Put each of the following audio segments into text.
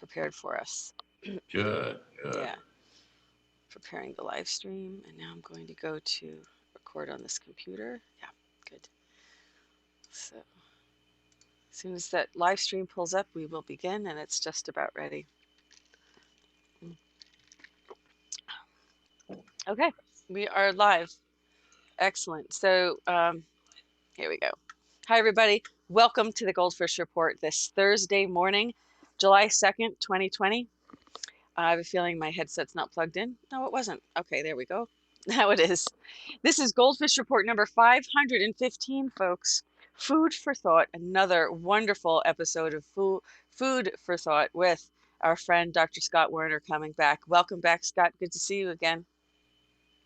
prepared for us. Good, good. Yeah, preparing the live stream. And now I'm going to go to record on this computer. Yeah, good. So as soon as that live stream pulls up, we will begin, and it's just about ready. Okay, we are live. Excellent. So here we go. Hi, everybody. Welcome to the GoldFish Report this Thursday morning, July 2nd, 2020. I have a feeling my headset's not plugged in. No, it wasn't. Okay, there we go. Now it is. This is GoldFish Report number 515, folks. Food for thought, another wonderful episode of Food for Thought with our friend Dr. Scott Werner coming back. Welcome back, Scott. Good to see you again.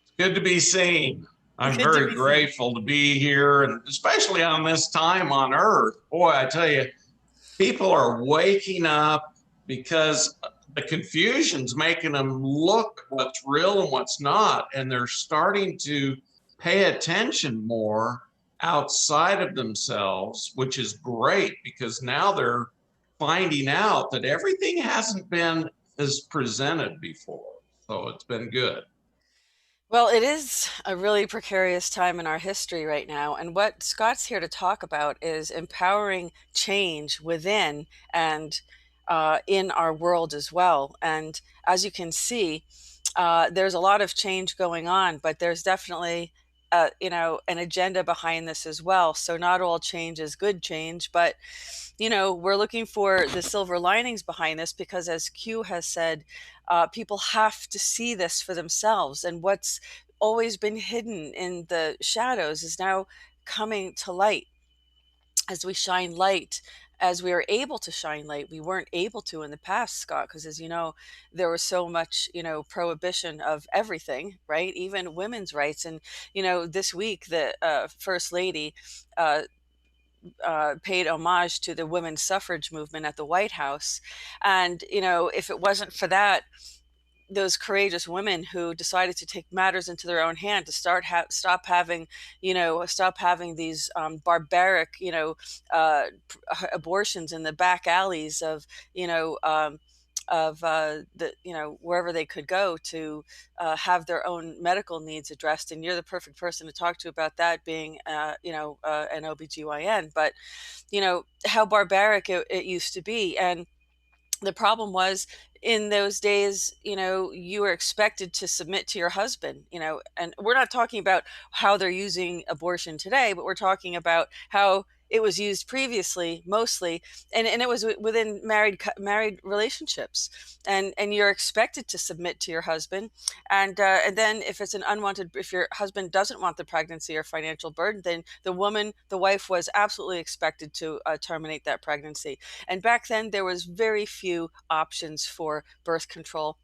It's good to be seen. I'm Good to very be seen. grateful to be here, and especially on this time on Earth. Boy, I tell you, people are waking up because the confusion's making them look what's real and what's not, and they're starting to pay attention more outside of themselves, which is great because now they're finding out that everything hasn't been as presented before. So it's been good. Well, it is a really precarious time in our history right now. And what Scott's here to talk about is empowering change within and in our world as well. And as you can see, there's a lot of change going on, but there's definitely an agenda behind this as well. So not all change is good change, but we're looking for the silver linings behind this because, as Q has said, people have to see this for themselves. And what's always been hidden in the shadows is now coming to light as we shine light. As we are able to shine light, we weren't able to in the past, Scott, because as you know, there was so much, prohibition of everything, right? Even women's rights. And, this week, the First Lady paid homage to the women's suffrage movement at the White House. And, if it wasn't for that, those courageous women who decided to take matters into their own hand to stop having these barbaric abortions in the back alleys of wherever they could go to have their own medical needs addressed. And you're the perfect person to talk to about that, being an OBGYN. But how barbaric it used to be. And the problem was, in those days, you were expected to submit to your husband, and we're not talking about how they're using abortion today, but we're talking about how it was used previously, mostly, and it was within married relationships, and you're expected to submit to your husband, and then if your husband doesn't want the pregnancy or financial burden, then the wife was absolutely expected to terminate that pregnancy. And back then, there was very few options for birth control.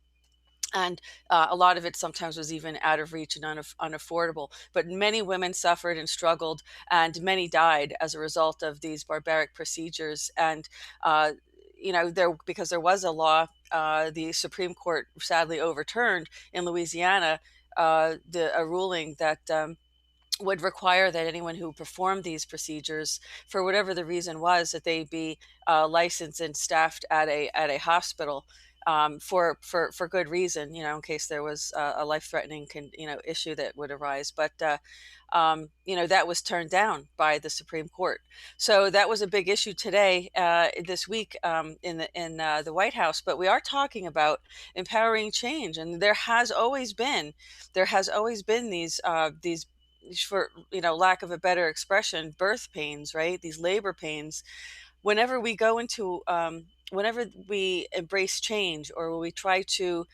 And a lot of it sometimes was even out of reach and unaffordable. But many women suffered and struggled, and many died as a result of these barbaric procedures. And because there was a law, the Supreme Court sadly overturned in Louisiana a ruling that would require that anyone who performed these procedures, for whatever the reason was, that they be licensed and staffed at a hospital, for good reason, in case there was a life-threatening issue that would arise. But that was turned down by the Supreme Court. So that was a big issue today, this week, in the White House. But we are talking about empowering change, and there has always been these for lack of a better expression, birth pains, right? These labor pains. Whenever we go into whenever we embrace change, or we try to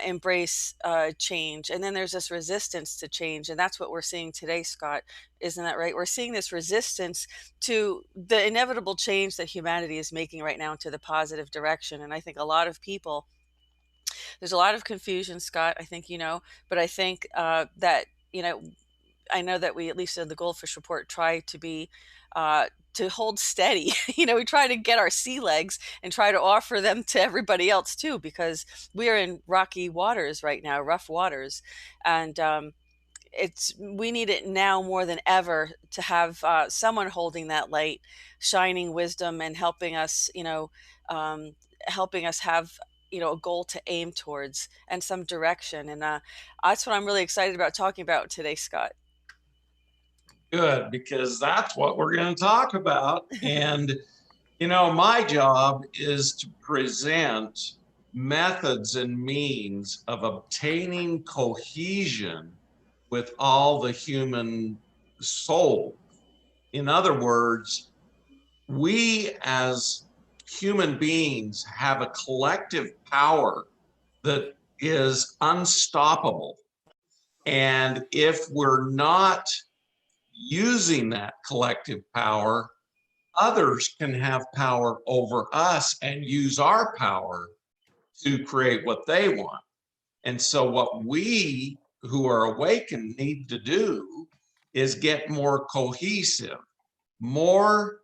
embrace change, and then there's this resistance to change, and that's what we're seeing today, Scott. Isn't that right? We're seeing this resistance to the inevitable change that humanity is making right now into the positive direction. And I think a lot of people, there's a lot of confusion, Scott, I think, but I think that, I know that we, at least in the GoldFish Report, try to be to hold steady. We try to get our sea legs and try to offer them to everybody else too, because we are in rocky waters right now, rough waters, and we need it now more than ever to have someone holding that light, shining wisdom, and helping us, helping us have, a goal to aim towards and some direction. And that's what I'm really excited about talking about today, Scott. Good, because that's what we're going to talk about. And, my job is to present methods and means of obtaining cohesion with all the human soul. In other words, we as human beings have a collective power that is unstoppable. And if we're not using that collective power, others can have power over us and use our power to create what they want. And so, what we who are awakened need to do is get more cohesive, more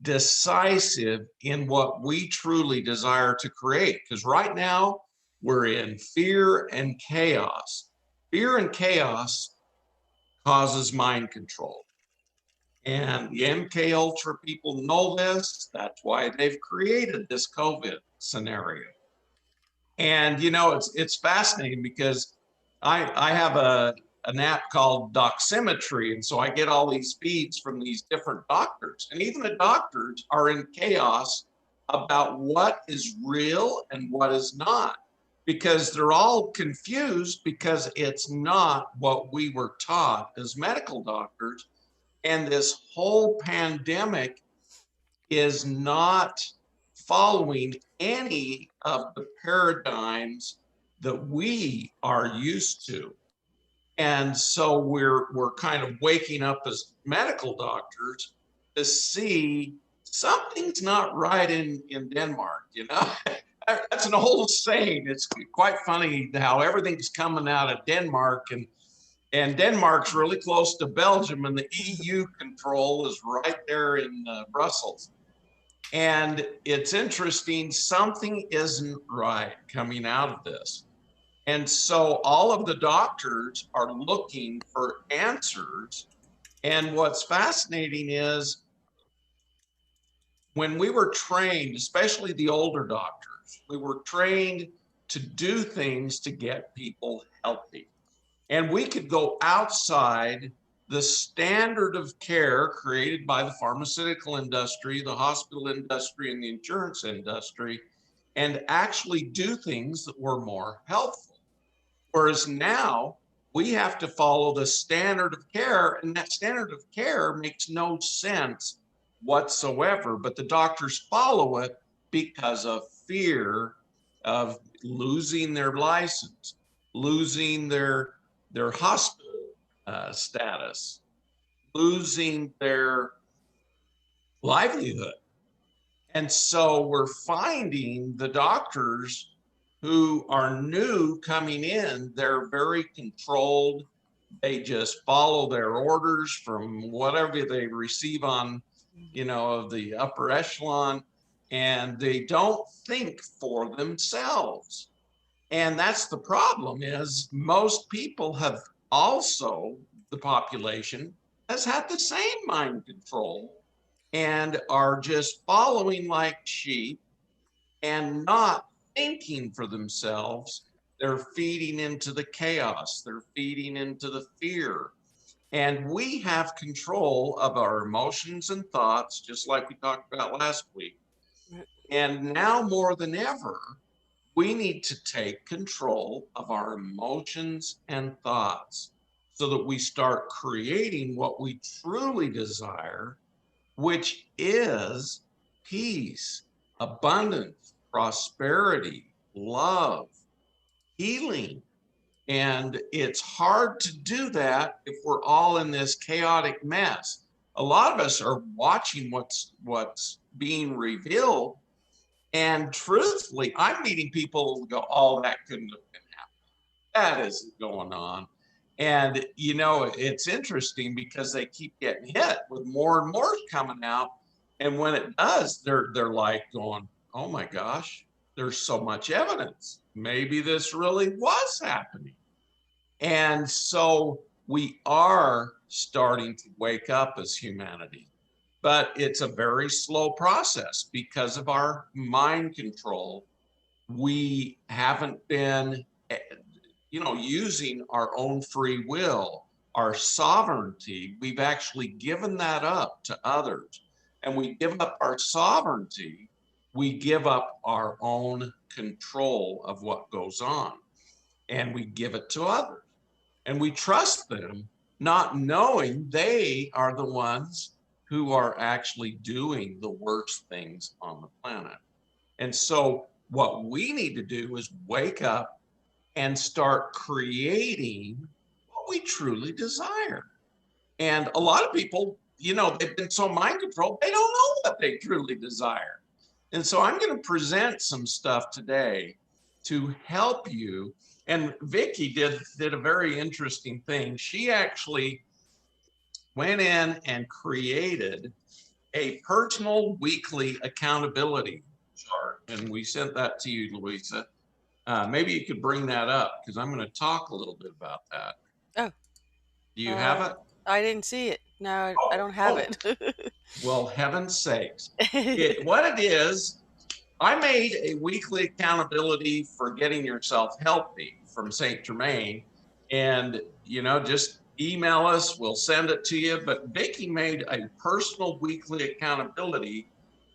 decisive in what we truly desire to create. Because right now, we're in fear and chaos. Fear and chaos causes mind control. And the MK Ultra people know this. That's why they've created this COVID scenario. And it's fascinating because I have an app called Doximetry, and so I get all these feeds from these different doctors, and even the doctors are in chaos about what is real and what is not, because they're all confused because it's not what we were taught as medical doctors. And this whole pandemic is not following any of the paradigms that we are used to. And so we're kind of waking up as medical doctors to see something's not right in Denmark, That's an old saying. It's quite funny how everything's coming out of Denmark, and Denmark's really close to Belgium, and the EU control is right there in Brussels. And it's interesting, something isn't right coming out of this. And so all of the doctors are looking for answers. And what's fascinating is when we were trained, especially the older doctors, we were trained to do things to get people healthy. And we could go outside the standard of care created by the pharmaceutical industry, the hospital industry, and the insurance industry, and actually do things that were more helpful. Whereas now we have to follow the standard of care, and that standard of care makes no sense whatsoever, but the doctors follow it because of fear of losing their license, losing their hospital status, losing their livelihood. And so we're finding the doctors who are new coming in, they're very controlled. They just follow their orders from whatever they receive on, the upper echelon, and they don't think for themselves. And that's the problem, is most people have also, the population has had the same mind control and are just following like sheep and not thinking for themselves. They're feeding into the chaos. They're feeding into the fear. And we have control of our emotions and thoughts, just like we talked about last week. And now more than ever, we need to take control of our emotions and thoughts so that we start creating what we truly desire, which is peace, abundance, prosperity, love, healing. And it's hard to do that if we're all in this chaotic mess. A lot of us are watching what's being revealed, and truthfully, I'm meeting people who go, "Oh, that couldn't have been happening. That isn't going on." And it's interesting because they keep getting hit with more and more coming out. And when it does, they're like going, "Oh my gosh, there's so much evidence. Maybe this really was happening." And so we are starting to wake up as humanity. but it's a very slow process because of our mind control. We haven't been, using our own free will, our sovereignty. We've actually given that up to others. And we give up our sovereignty, we give up our own control of what goes on, and we give it to others. And we trust them, not knowing they are the ones who are actually doing the worst things on the planet. And so, what we need to do is wake up and start creating what we truly desire. And a lot of people, they've been so mind controlled, they don't know what they truly desire. And so I'm going to present some stuff today to help you. And Vicki did a very interesting thing. She actually went in and created a personal weekly accountability chart. And we sent that to you, Louisa. Maybe you could bring that up because I'm going to talk a little bit about that. Oh, Do you have uh, it? I didn't see it. No, I Oh, don't have oh, it. well, heaven's sakes. What it is, I made a weekly accountability for getting yourself healthy from St. Germain. And, just email us, we'll send it to you. But Vicki made a personal weekly accountability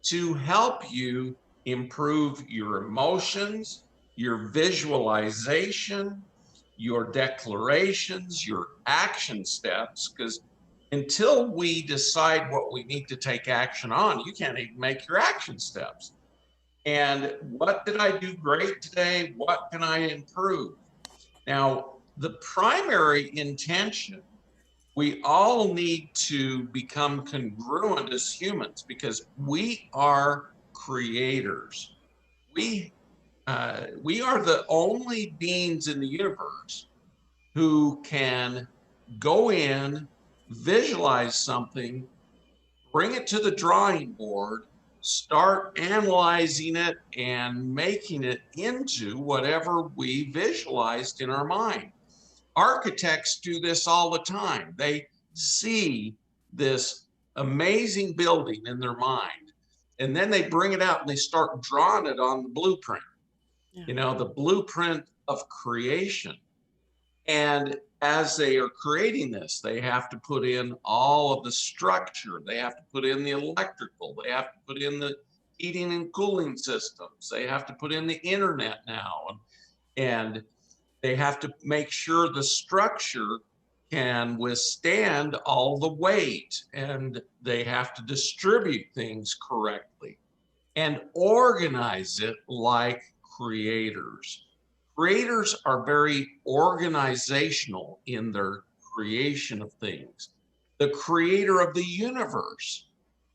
to help you improve your emotions, your visualization, your declarations, your action steps. Because until we decide what we need to take action on, you can't even make your action steps. And what did I do great today? What can I improve? Now, the primary intention, we all need to become congruent as humans because we are creators. We are the only beings in the universe who can go in, visualize something, bring it to the drawing board, start analyzing it and making it into whatever we visualized in our mind. Architects do this all the time. They see this amazing building in their mind, and then they bring it out and they start drawing it on the blueprint, Yeah. the blueprint of creation. And as they are creating this, they have to put in all of the structure. They have to put in the electrical. They have to put in the heating and cooling systems. They have to put in the internet now. And they have to make sure the structure can withstand all the weight. And they have to distribute things correctly and organize it like creators. Creators are very organizational in their creation of things. The creator of the universe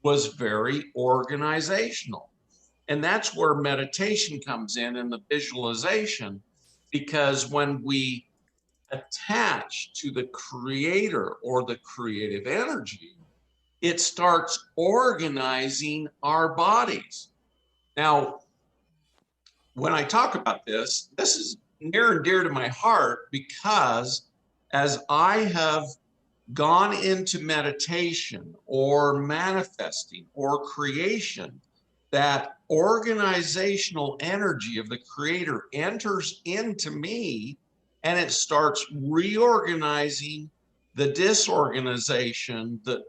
was very organizational. And that's where meditation comes in the visualization, because when we attach to the creator or the creative energy, it starts organizing our bodies. Now, when I talk about this, this is near and dear to my heart because as I have gone into meditation or manifesting or creation, that organizational energy of the creator enters into me and it starts reorganizing the disorganization that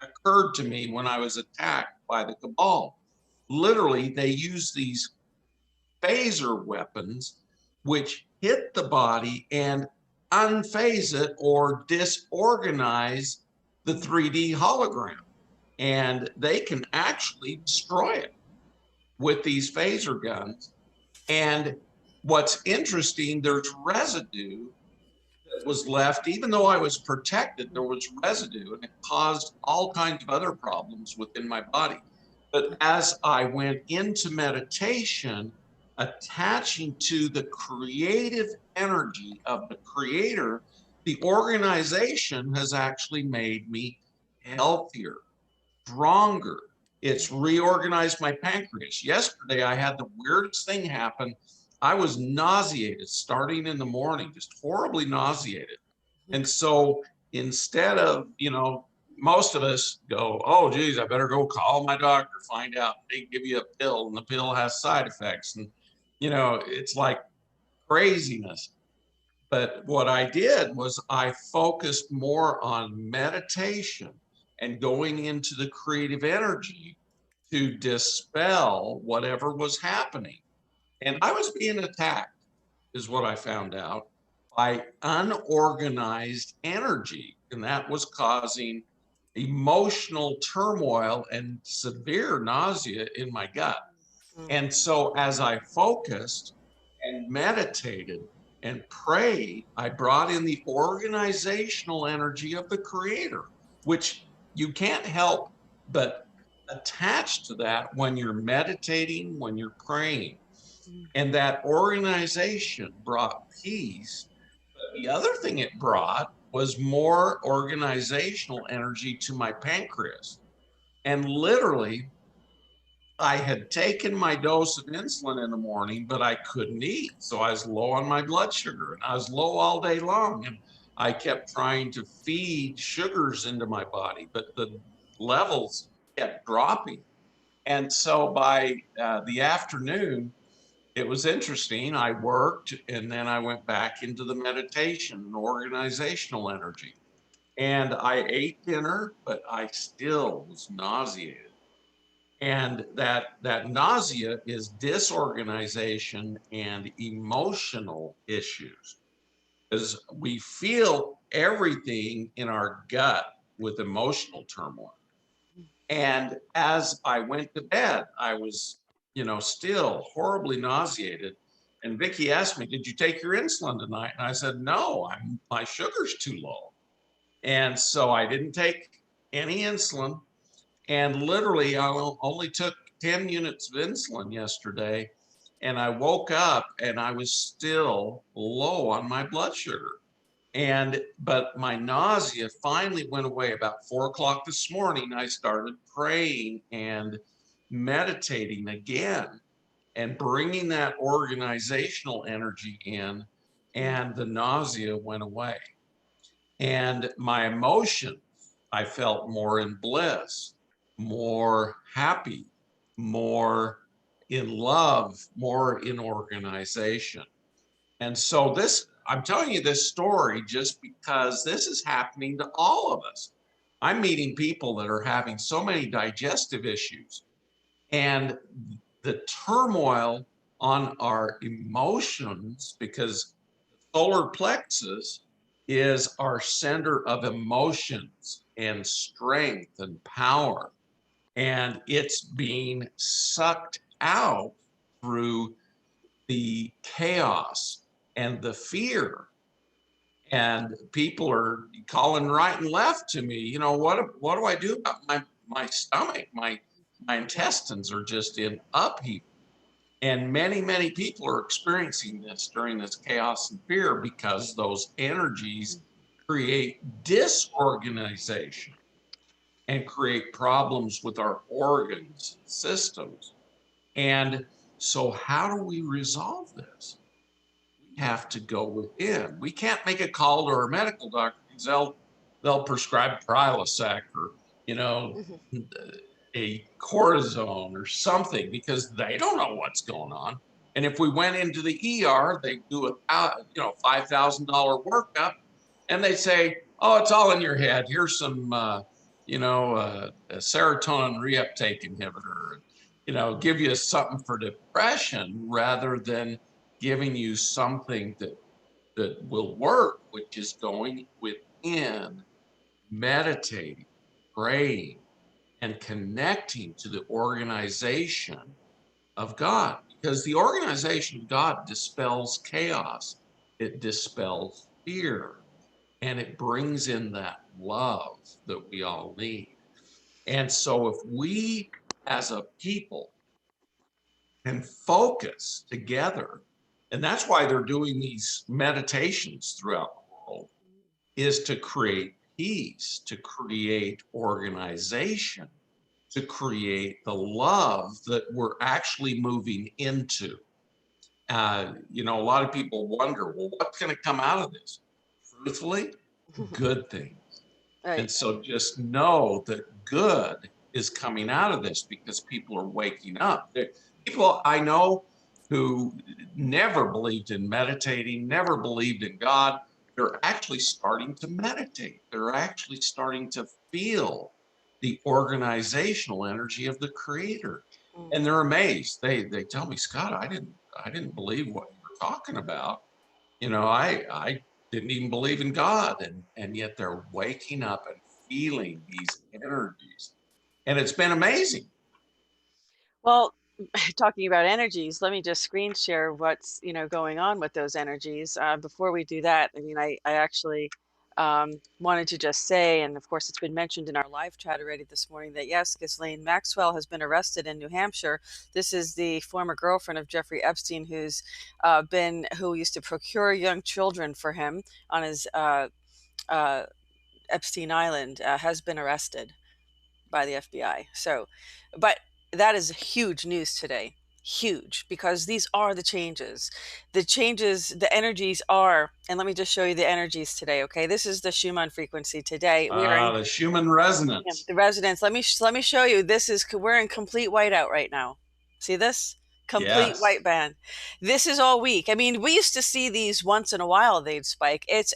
occurred to me when I was attacked by the cabal. Literally, they use these phaser weapons, which hit the body and unphase it or disorganize the 3D hologram. And they can actually destroy it with these phaser guns. And what's interesting, there's residue that was left, even though I was protected, there was residue and it caused all kinds of other problems within my body. But as I went into meditation, attaching to the creative energy of the creator, the organization has actually made me healthier, stronger. It's reorganized my pancreas. Yesterday, I had the weirdest thing happen. I was nauseated starting in the morning, just horribly nauseated. And so instead of, most of us go, oh, geez, I better go call my doctor, find out. They give you a pill and the pill has side effects. And, it's like craziness. But what I did was I focused more on meditation and going into the creative energy to dispel whatever was happening. And I was being attacked, is what I found out, by unorganized energy. And that was causing emotional turmoil and severe nausea in my gut. Mm, And so as I focused and meditated and prayed, I brought in the organizational energy of the creator, which you can't help but attach to that when you're meditating, when you're praying. mm, And that organization brought peace. But the other thing it brought was more organizational energy to my pancreas. And literally, I had taken my dose of insulin in the morning, but I couldn't eat. So I was low on my blood sugar and I was low all day long. And I kept trying to feed sugars into my body, but the levels kept dropping. And so by the afternoon, it was interesting. I worked and then I went back into the meditation and organizational energy. And I ate dinner, but I still was nauseated. And that nausea is disorganization and emotional issues, because we feel everything in our gut with emotional turmoil. And as I went to bed, I was, still horribly nauseated. And Vicky asked me, "Did you take your insulin tonight?" And I said, "No, my sugar's too low." And so I didn't take any insulin. And literally, I only took 10 units of insulin yesterday. And I woke up and I was still low on my blood sugar. But my nausea finally went away about 4 o'clock this morning. I started praying and meditating again and bringing that organizational energy in, mm, and the nausea went away. And my emotions, I felt more in bliss, more happy, more in love, more in organization. And so I'm telling you this story just because this is happening to all of us. I'm meeting people that are having so many digestive issues, and the turmoil on our emotions, because the solar plexus is our center of emotions and strength and power. And it's being sucked out through the chaos and the fear. And people are calling right and left to me, what do I do about my stomach? My intestines are just in upheaval. And many people are experiencing this during this chaos and fear, because those energies create disorganization and create problems with our organs and systems. And so how do we resolve this? We have to go within. We can't make a call to our medical doctor because they'll prescribe Prilosec or, you know, mhm, a cortisone or something, because they don't know what's going on. And if we went into the ER, they do $5,000 workup, and they say, "Oh, it's all in your head. Here's some, a serotonin reuptake inhibitor. Give you something for depression," rather than giving you something that will work, which is going within, meditating, praying, and connecting to the organization of God, because the organization of God dispels chaos, it dispels fear, and it brings in that love that we all need. And so, if we as a people can focus together, and that's why they're doing these meditations throughout the world, is to create peace, to create organization, to create the love that we're actually moving into. A lot of people wonder, well, what's going to come out of this? Truthfully, mhm. good things. Right. And so just know that good is coming out of this because people are waking up. People I know who never believed in meditating, never believed in God, they're actually starting to meditate. They're actually starting to feel the organizational energy of the creator. Mm. And they're amazed. They tell me, Scott, I didn't believe what you were talking about. I didn't even believe in God, and yet they're waking up and feeling these energies, and it's been amazing. Well, talking about energies, let me just screen share what's, going on with those energies. Before we do that, I mean, I actually wanted to just say, and of course it's been mentioned in our live chat already this morning, that yes, Ghislaine Maxwell has been arrested in New Hampshire. This is the former girlfriend of Jeffrey Epstein, who used to procure young children for him on his uh, Epstein Island, has been arrested by the FBI. So, but that is huge news today. Huge, because these are the changes. The changes, the energies are, and let me just show you the energies today. Okay, this is the Schumann frequency today. We are in The Schumann yeah, resonance. the resonance. Let me show you. We're in complete whiteout right now. See this? Complete Yes. white band. This is all week. I mean, we used to see these once in a while, they'd spike. It's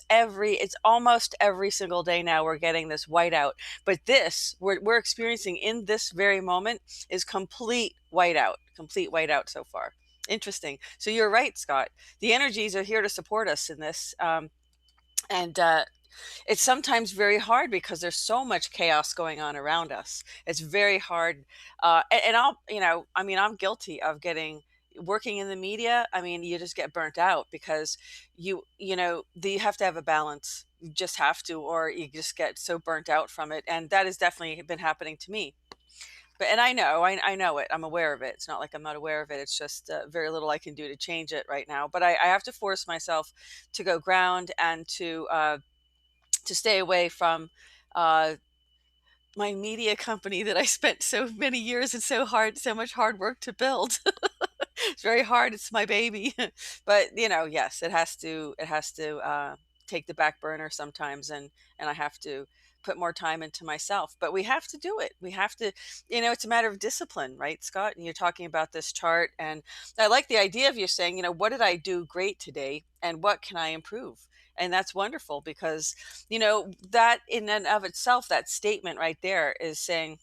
almost every single day now we're getting this whiteout. But this we're experiencing in this very moment is complete whiteout. Complete whiteout so far. Interesting. So you're right, Scott. The energies are here to support us in this. And It's sometimes very hard because there's so much chaos going on around us. It's very hard. And I mean, I'm guilty of working in the media. I mean, you just get burnt out because you have to have a balance. You just have to, or you just get so burnt out from it. And that has definitely been happening to me. And I know it. I'm aware of it. It's not like I'm not aware of it. It's just very little I can do to change it right now. But I have to force myself to go ground and to stay away from uh, my media company that I spent so many years and so much hard work to build. It's very hard. It's my baby, but yes, it has to take the back burner sometimes, and I have to put more time into myself. But we have to do it. We have to, it's a matter of discipline, right, Scott? And you're talking about this chart, and I like the idea of you saying, what did I do great today, and what can I improve? And that's wonderful because that in and of itself, that statement right there is saying,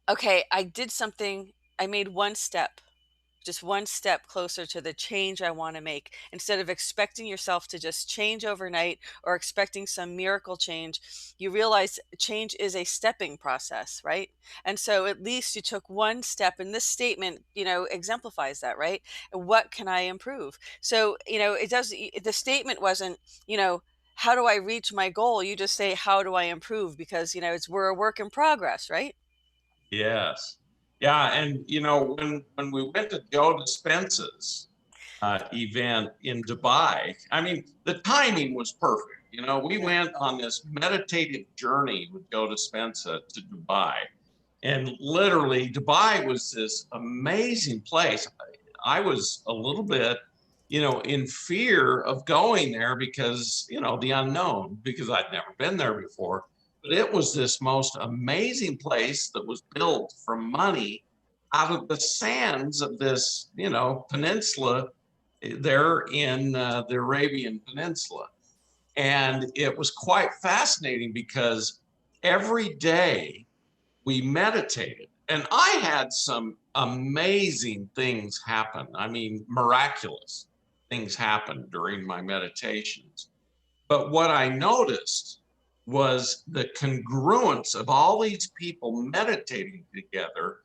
okay, I did something, I made one step, just one step closer to the change I want to make. Instead of expecting yourself to just change overnight or expecting some miracle change, you realize change is a stepping process, right? And so at least you took one step, and this statement, exemplifies that, right? And what can I improve? So, the statement wasn't, how do I reach my goal? You just say, how do I improve? Because, we're a work in progress, right? Yes. Yeah. And when we went to Joe Dispenza's event in Dubai, I mean, the timing was perfect. We Yeah. went on this meditative journey with Joe Dispenza to Dubai. And literally, Dubai was this amazing place. I was a little bit, in fear of going there because, the unknown, because I'd never been there before. But it was this most amazing place that was built from money out of the sands of this, peninsula there in the Arabian Peninsula. And it was quite fascinating because every day we meditated. And I had some amazing things happen. I mean, miraculous things happened during my meditations. But what I noticed was the congruence of all these people meditating together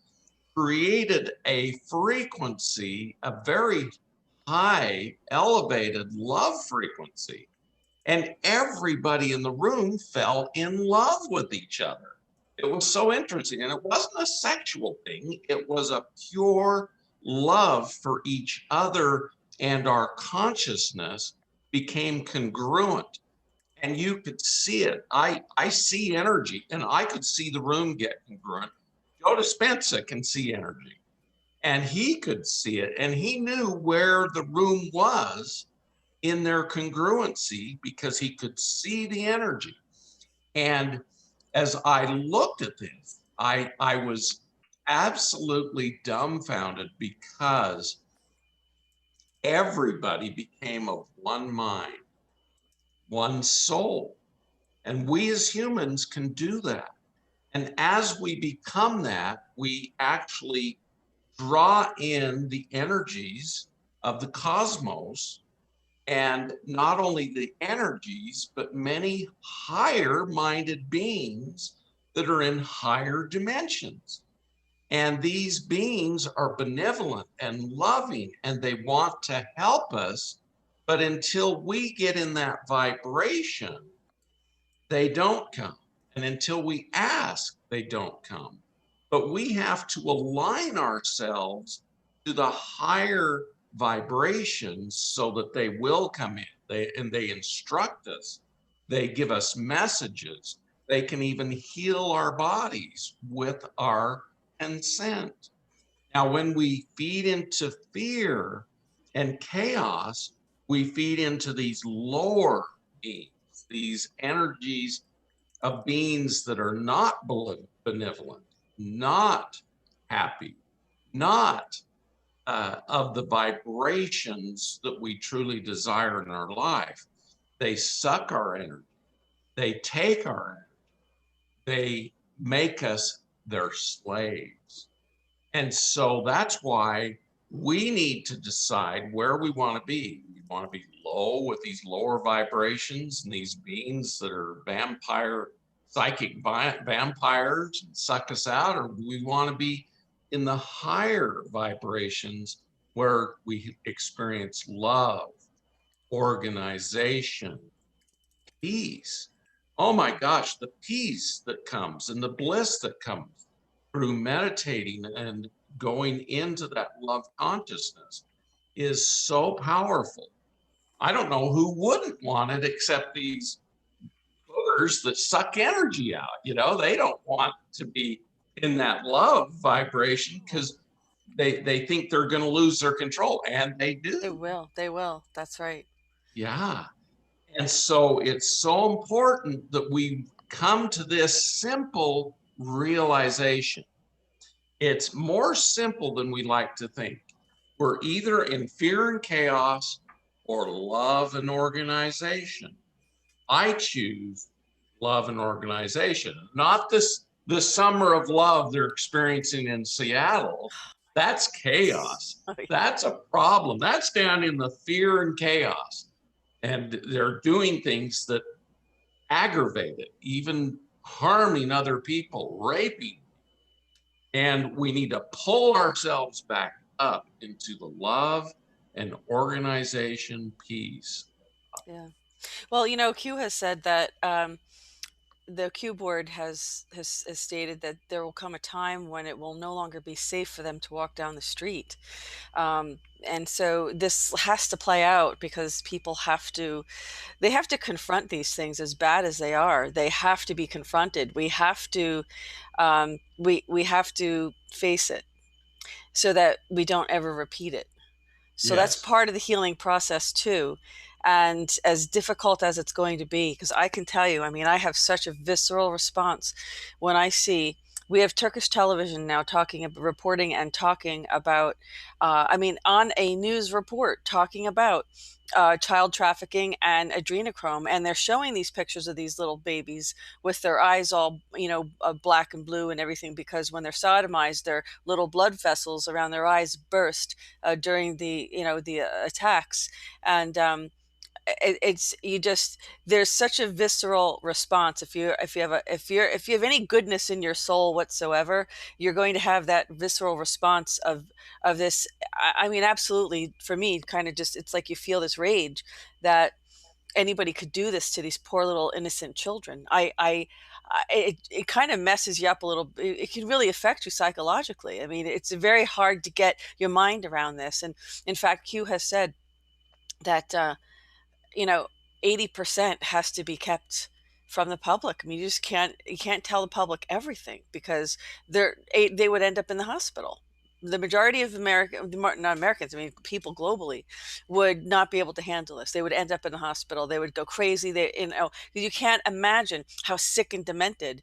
created a frequency, a very high, elevated love frequency. And everybody in the room fell in love with each other. It was so interesting. And it wasn't a sexual thing, it was a pure love for each other. And our consciousness became congruent. And you could see it. I see energy, and I could see the room get congruent. Joe Dispenza can see energy, and he could see it. And he knew where the room was in their congruency because he could see the energy. And as I looked at this, I was absolutely dumbfounded because everybody became of one mind, one soul. And we as humans can do that. And as we become that, we actually draw in the energies of the cosmos, and not only the energies, but many higher minded beings that are in higher dimensions. And these beings are benevolent and loving, and they want to help us. But until we get in that vibration, they don't come. And until we ask, they don't come. But we have to align ourselves to the higher vibrations so that they will come in. They instruct us, they give us messages, they can even heal our bodies with our consent. Now, when we feed into fear and chaos, we feed into these lower beings, these energies of beings that are not benevolent, not happy, not of the vibrations that we truly desire in our life. They suck our energy, they take our energy, they make us their slaves. And so that's why we need to decide where we want to be. We want to be low with these lower vibrations and these beings that are psychic vampires and suck us out, or do we want to be in the higher vibrations where we experience love, organization, peace? Oh my gosh, the peace that comes and the bliss that comes through meditating and going into that love consciousness is so powerful. I don't know who wouldn't want it except these boogers that suck energy out. You know, they don't want to be in that love vibration because they think they're going to lose their control, and they They do. will, they will, that's right. Yeah. And so it's so important that we come to this simple realization. It's more simple than we like to think. We're either in fear and chaos or love and organization. I choose love and organization, not the summer of love they're experiencing in Seattle. That's chaos. Oh, yeah. That's a problem. That's down in the fear and chaos. And they're doing things that aggravate it, even harming other people, raping. And we need to pull ourselves back up into the love and organization piece. Yeah. Well, Q has said that the Q board has stated that there will come a time when it will no longer be safe for them to walk down the street. And so this has to play out because people have to confront these things as bad as they are. They have to be confronted. We have to face it so that we don't ever repeat it. So that's Yes. part of the healing process too. And as difficult as it's going to be, because I can tell you, I mean, I have such a visceral response when I see we have Turkish television now reporting and talking about, I mean, on a news report talking about child trafficking and adrenochrome, and they're showing these pictures of these little babies with their eyes all, black and blue and everything, because when they're sodomized, their little blood vessels around their eyes burst during the attacks. And it's you just there's such a visceral response. If you have any goodness in your soul whatsoever, you're going to have that visceral response of this. I mean, absolutely, for me, kind of just, it's like you feel this rage that anybody could do this to these poor little innocent children. It kind of messes you up a little. It can really affect you psychologically. I mean, it's very hard to get your mind around this. And in fact, Q has said that you know 80% has to be kept from the public. I mean, you can't tell the public everything because they would end up in the hospital. the majority of not Americans, I mean, people globally would not be able to handle this. They would end up in the hospital. They would go crazy. You can't imagine how sick and demented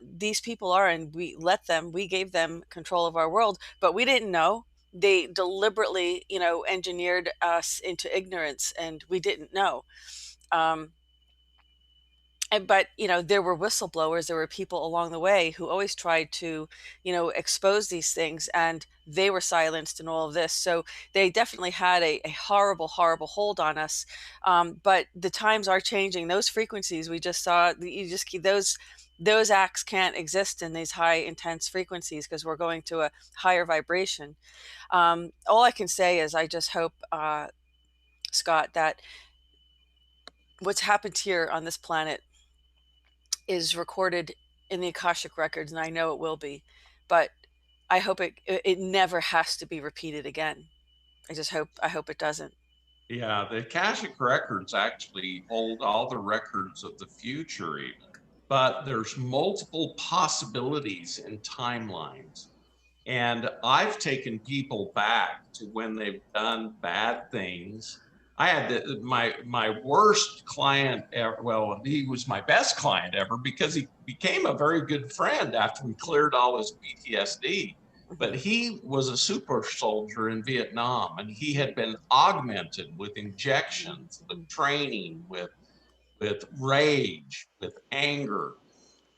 these people are. And we gave them control of our world, but we didn't know. They deliberately, engineered us into ignorance, and we didn't know. Um, but there were whistleblowers, there were people along the way who always tried to expose these things, and they were silenced in all of this. So they definitely had a horrible, horrible hold on us. But the times are changing. Those frequencies we just saw, you just keep those acts can't exist in these high intense frequencies, because we're going to a higher vibration. All I can say is I just hope, Scott, that what's happened here on this planet is recorded in the Akashic records, and I know it will be, but I hope it never has to be repeated again. I hope it doesn't. Yeah, the Akashic records actually hold all the records of the future, even, but there's multiple possibilities and timelines. And I've taken people back to when they've done bad things. I had my worst client ever. Well, he was my best client ever because he became a very good friend after we cleared all his PTSD. But Mhm. he was a super soldier in Vietnam, and he had been augmented with injections, with Mhm. training, with rage, with anger,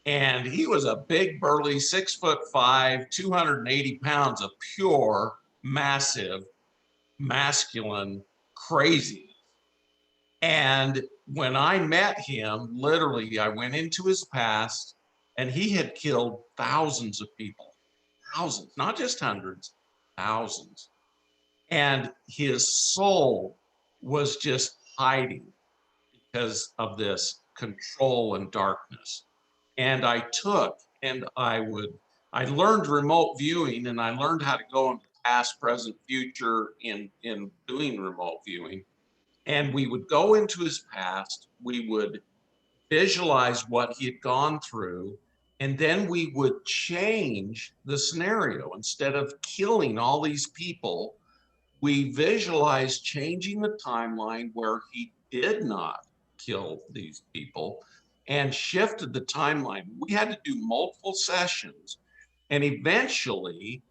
and he was a big, burly, 6'5", 280 pounds of pure, massive, masculine craziness. And when I met him, literally, I went into his past, and he had killed thousands of people, thousands, not just hundreds, thousands. And his soul was just hiding because of this control and darkness. And I learned remote viewing, and I learned how to go into past, present, future in doing remote viewing. And we would go into his past, we would visualize what he had gone through, and then we would change the scenario. Instead of killing all these people, we visualized changing the timeline where he did not kill these people and shifted the timeline. We had to do multiple sessions, and eventually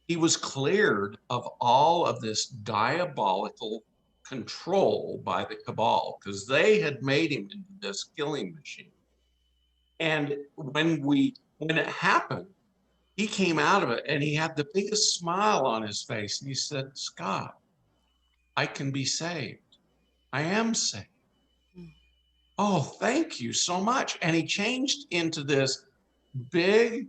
he was cleared of all of this diabolical control by the cabal, because they had made him into this killing machine. And when it happened, he came out of it and he had the biggest smile on his face, and he said, "Scott, I can be saved. I am saved. Oh, thank you so much." And he changed into this big,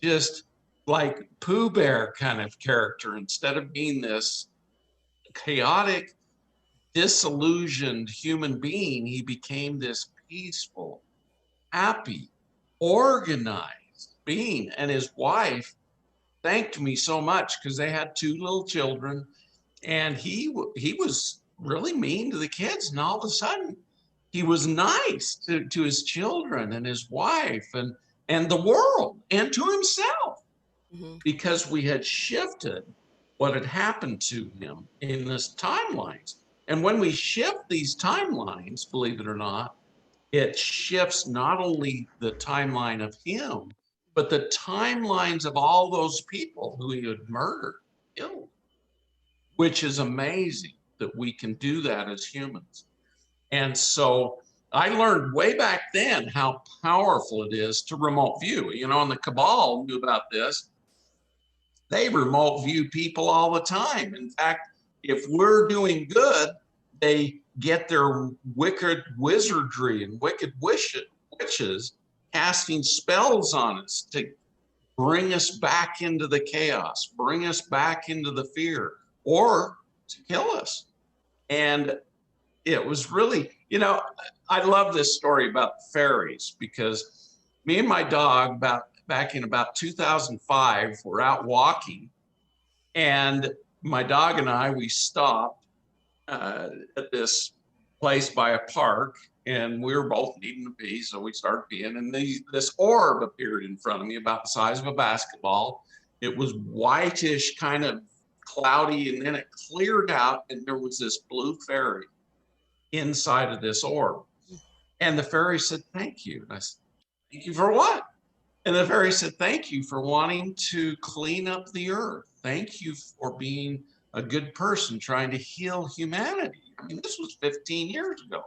just like Pooh Bear kind of character. Instead of being this chaotic, disillusioned human being, he became this peaceful, happy, organized being. And his wife thanked me so much because they had two little children, and he was really mean to the kids, and all of a sudden he was nice to his children and his wife and the world and to himself, Mhm. because we had shifted what had happened to him in this timelines. And when we shift these timelines, believe it or not, it shifts not only the timeline of him, but the timelines of all those people who he had murdered, killed, which is amazing that we can do that as humans. And so I learned way back then how powerful it is to remote view. And the cabal knew about this. They remote view people all the time. In fact, if we're doing good, they get their wicked wizardry and wicked witches casting spells on us to bring us back into the chaos, bring us back into the fear, or to kill us. And it was really, I love this story about fairies, because me and my dog, back in about 2005, were out walking, and my dog and we stopped at this place by a park, and we were both needing to pee, so we started peeing, and this orb appeared in front of me about the size of a basketball, It was whitish, kind of cloudy, and then it cleared out, and there was this blue fairy inside of this orb. And the fairy said, "Thank you." And I said, "Thank you for what?" And the fairy said, "Thank you for wanting to clean up the earth. Thank you for being a good person trying to heal humanity." I mean, this was 15 years ago.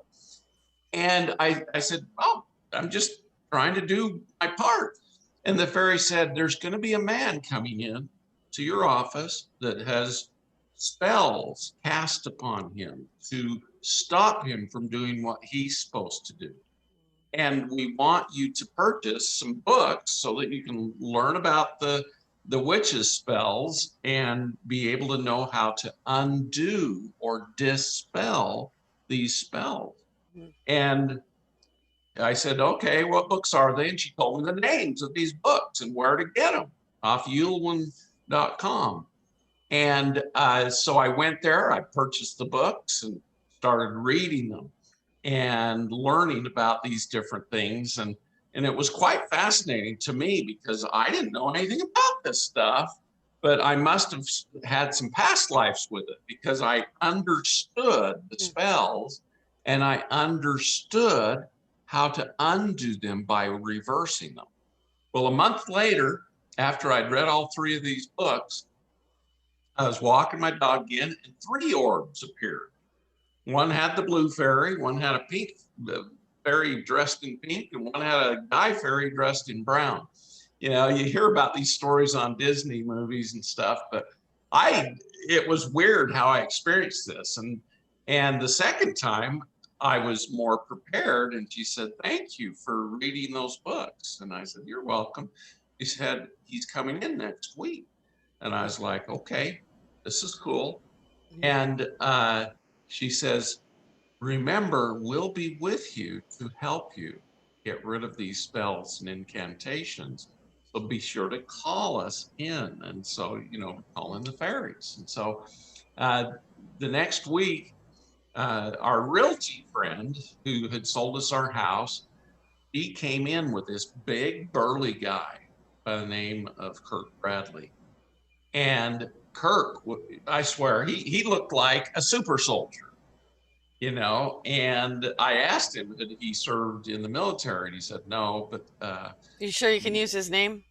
And I said, "Oh, I'm just trying to do my part." And the fairy said, "There's going to be a man coming in to your office that has spells cast upon him to stop him from doing what he's supposed to do. And we want you to purchase some books so that you can learn about the witch's spells and be able to know how to undo or dispel these spells." And I said, "Okay, what books are they?" And she told me the names of these books and where to get them off Yulwin.com. And so I went there, I purchased the books and started reading them and learning about these different things. And it was quite fascinating to me because I didn't know anything about this stuff, but I must have had some past lives with it because I understood the spells and I understood how to undo them by reversing them. Well, a month later, after I'd read all three of these books, I was walking my dog again, and three orbs appeared. One had the blue fairy, one had a pink fairy dressed in pink, and one had a guy fairy dressed in brown. You know, you hear about these stories on Disney movies and stuff, but it was weird how I experienced this. And the second time I was more prepared, and she said, "Thank you for reading those books." And I said, "You're welcome." He said, "He's coming in next week." And I was like, "Okay, this is cool." And she says, "Remember, we'll be with you to help you get rid of these spells and incantations. So be sure to call us in." And so, call in the fairies. And so the next week, our realty friend who had sold us our house, he came in with this big burly guy by the name of Kirk Bradley. And Kirk, I swear, he looked like a super soldier, and I asked him that he served in the military, and he said no, but You sure you can use his name?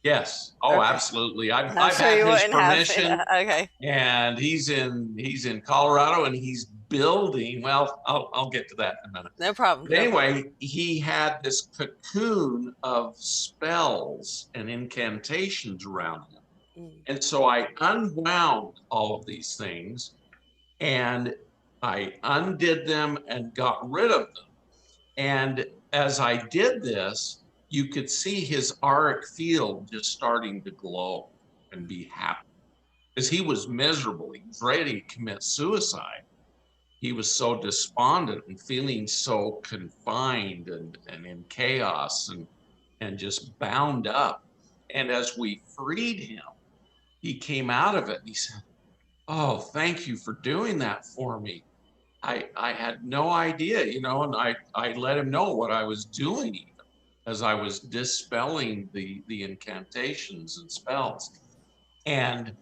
yes. Oh, Okay. absolutely. I'm I've sure had you his wouldn't have. permission, Okay. and he's in Colorado, and he's building. Well, I'll get to that in a minute. No problem. But No problem. anyway, he had this cocoon of spells and incantations around him. And so I unwound all of these things and I undid them and got rid of them. And as I did this, you could see his auric field just starting to glow and be happy because he was miserable. He was ready to commit suicide. He was so despondent and feeling so confined and in chaos and just bound up. And as we freed him, he came out of it and he said, "Oh, thank you for doing that for me. I had no idea, and I let him know what I was doing even as I was dispelling the incantations and spells." And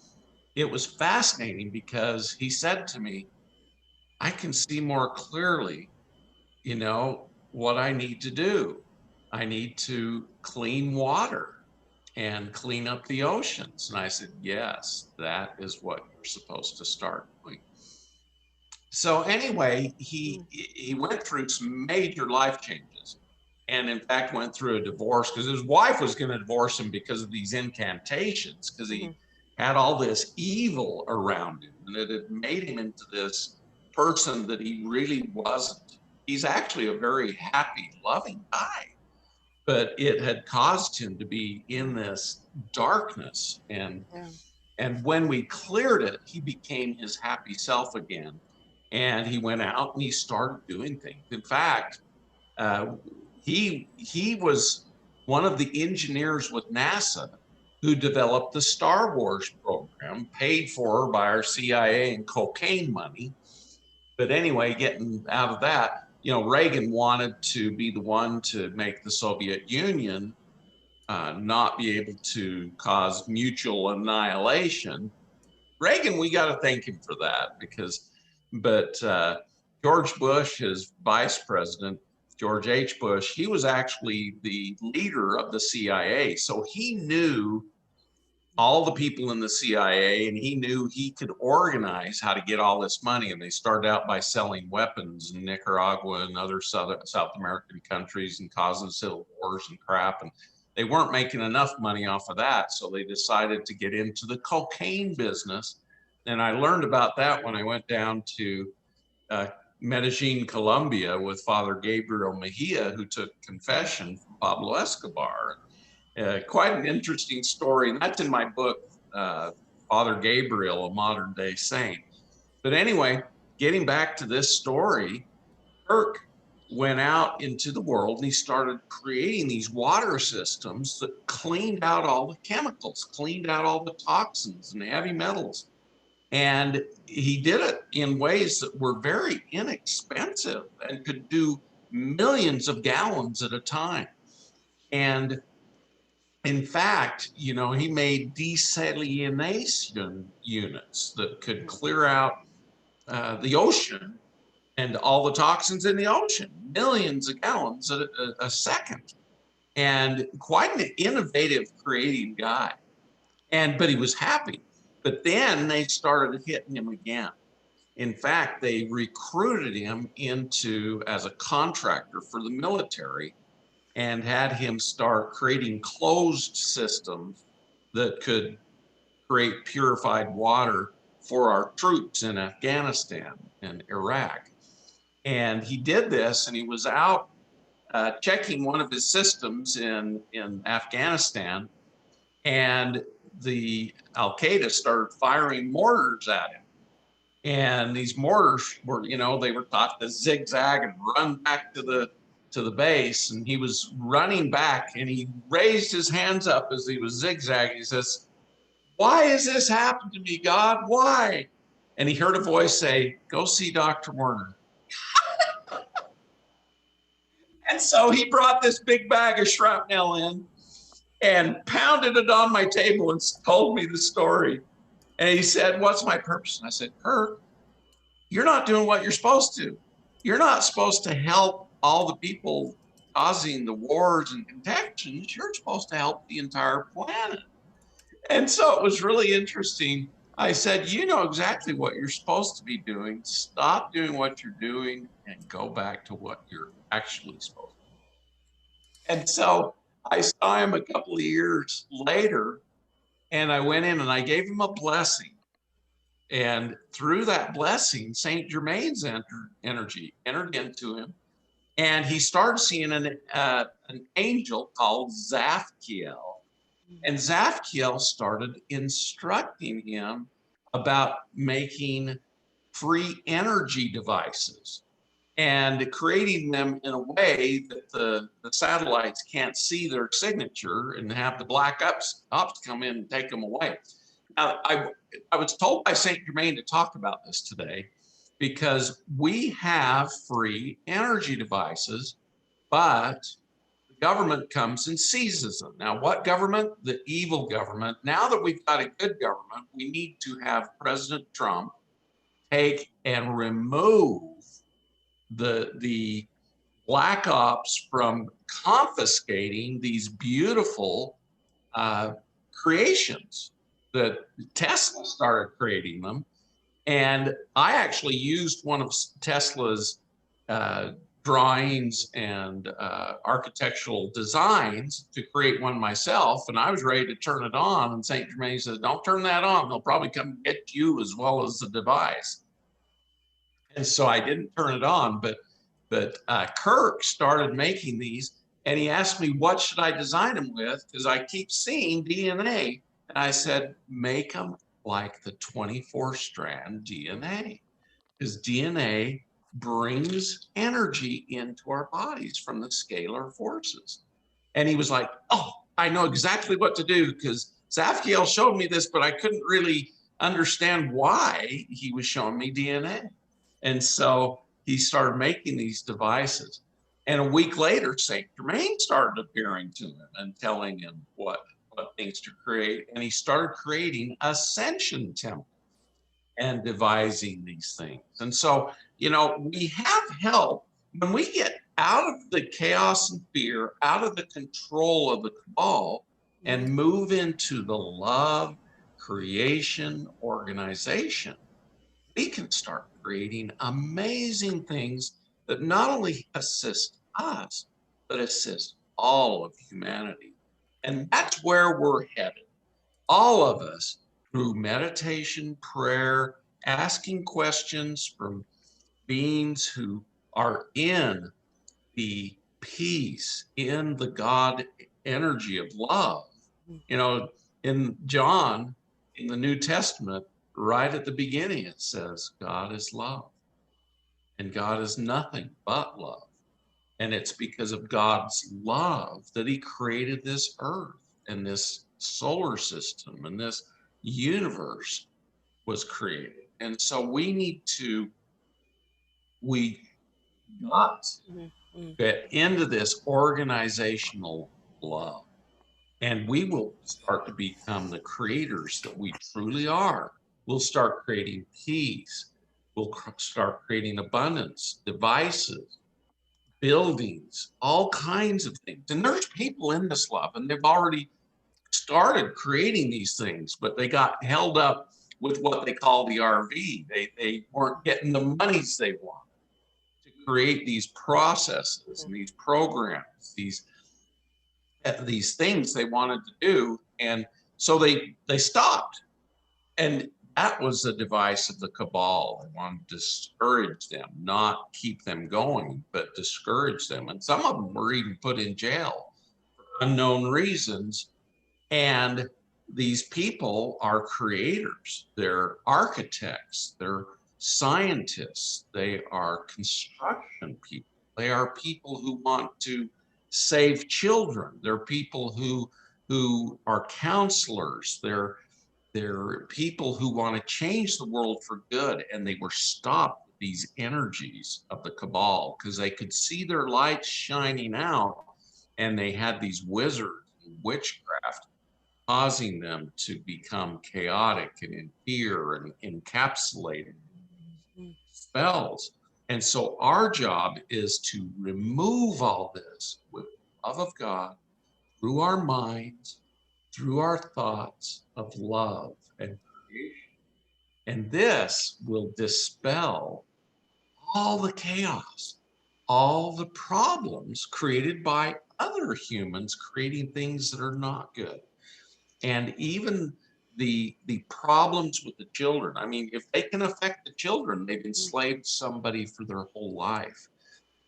it was fascinating because he said to me, "I can see more clearly, what I need to do. I need to clean water and clean up the oceans." And I said, "Yes, that is what you're supposed to start doing." So anyway, he went through some major life changes, and in fact went through a divorce because his wife was going to divorce him because of these incantations, because he had all this evil around him, and it had made him into this person that he really wasn't. He's actually a very happy, loving guy, but it had caused him to be in this darkness. And when we cleared it, he became his happy self again. And he went out and he started doing things. In fact, he was one of the engineers with NASA who developed the Star Wars program, paid for by our CIA and cocaine money. But anyway, getting out of that, Reagan wanted to be the one to make the Soviet Union not be able to cause mutual annihilation. Reagan, we got to thank him for that but George Bush, his vice president, George H. Bush, he was actually the leader of the CIA. So he knew all the people in the CIA, and he knew he could organize how to get all this money. And they started out by selling weapons in Nicaragua and other South American countries and causing civil wars and crap. And they weren't making enough money off of that. So they decided to get into the cocaine business. And I learned about that when I went down to Medellin, Colombia, with Father Gabriel Mejia, who took confession from Pablo Escobar. Quite an interesting story, and that's in my book, Father Gabriel, a Modern Day Saint. But anyway, getting back to this story, Kirk went out into the world and he started creating these water systems that cleaned out all the chemicals, cleaned out all the toxins and heavy metals. And he did it in ways that were very inexpensive and could do millions of gallons at a time. And in fact, he made desalination units that could clear out the ocean and all the toxins in the ocean, millions of gallons a second. And quite an innovative, creative guy. But he was happy. But then they started hitting him again. In fact, they recruited him as a contractor for the military and had him start creating closed systems that could create purified water for our troops in Afghanistan and Iraq. And he did this, and he was out checking one of his systems in Afghanistan, and the Al-Qaeda started firing mortars at him. And these mortars were, they were taught to zigzag and run back to the base. And he was running back, and he raised his hands up as he was zigzagging. He says, "Why has this happened to me, God? Why?" And he heard a voice say, "Go see Dr. Werner." And so he brought this big bag of shrapnel in and pounded it on my table and told me the story. And he said, "What's my purpose?" And I said, "Kirk, you're not doing what you're supposed to. You're not supposed to help all the people causing the wars and contentions. You're supposed to help the entire planet." And so it was really interesting. I said, "You know exactly what you're supposed to be doing. Stop doing what you're doing and go back to what you're actually supposed to do." And so I saw him a couple of years later, and I went in and I gave him a blessing. And through that blessing, Saint Germain's energy entered into him, and he started seeing an angel called Zaphkiel. And Zaphkiel started instructing him about making free energy devices and creating them in a way that the satellites can't see their signature and have the black ops come in and take them away. Now, I was told by Saint Germain to talk about this today because we have free energy devices, but the government comes and seizes them. Now, what government? The evil government. Now that we've got a good government, we need to have President Trump take and remove the black ops from confiscating these beautiful creations that Tesla started creating them. And I actually used one of Tesla's drawings and architectural designs to create one myself. And I was ready to turn it on. And St. Germain says, "Don't turn that on. They'll probably come get you as well as the device." And so I didn't turn it on, but Kirk started making these, and he asked me, "What should I design them with?" Because I keep seeing DNA. And I said, "Make them like the 24-strand DNA, because DNA brings energy into our bodies from the scalar forces." And he was like, "Oh, I know exactly what to do," because Zaphkiel showed me this, but I couldn't really understand why he was showing me DNA. And so he started making these devices. And a week later, Saint Germain started appearing to him and telling him what things to create. And he started creating ascension temples and devising these things. And so, we have help when we get out of the chaos and fear, out of the control of the cabal, and move into the love, creation, organization. We can start creating amazing things that not only assist us, but assist all of humanity. And that's where we're headed. All of us, through meditation, prayer, asking questions from beings who are in the peace, in the God energy of love. In John, in the New Testament, right at the beginning, it says, God is love, and God is nothing but love. And it's because of God's love that he created this earth and this solar system and this universe was created. And so we got to get into this organizational love. And we will start to become the creators that we truly are. We'll start creating peace. We'll start creating abundance, devices, buildings, all kinds of things. And there's people in this love, and they've already started creating these things, but they got held up with what they call the RV. They weren't getting the monies they wanted to create these processes and these programs, these things they wanted to do. And so they stopped. And that was the device of the cabal. They wanted to discourage them, not keep them going, but discourage them. And some of them were even put in jail for unknown reasons. And these people are creators, they're architects, they're scientists, they are construction people, they are people who want to save children, they're people who are counselors, they're people who want to change the world for good. And they were stopped with these energies of the cabal because they could see their lights shining out, and they had these wizards and witchcraft causing them to become chaotic and in fear and encapsulated spells. And so our job is to remove all this with the love of God through our minds, through our thoughts of love and creation. And this will dispel all the chaos, all the problems created by other humans creating things that are not good. And even the problems with the children. I mean, if they can affect the children, they've enslaved somebody for their whole life.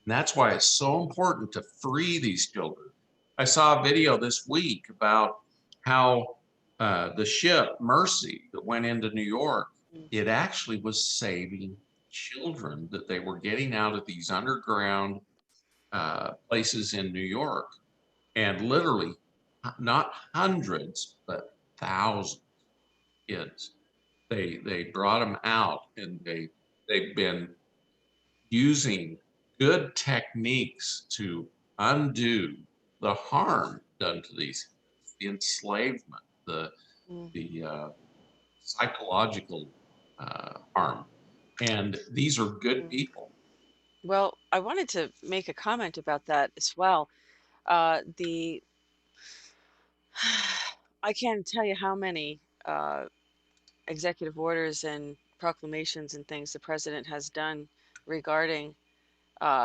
And that's why it's so important to free these children. I saw a video this week about how the ship Mercy that went into New York, it actually was saving children that they were getting out of these underground places in New York. And literally, not hundreds, but thousands of kids. They brought them out, and they've been using good techniques to undo the harm done to these, the enslavement, the psychological harm. And these are good people. Well, I wanted to make a comment about that as well. The I can't tell you how many executive orders and proclamations and things the president has done regarding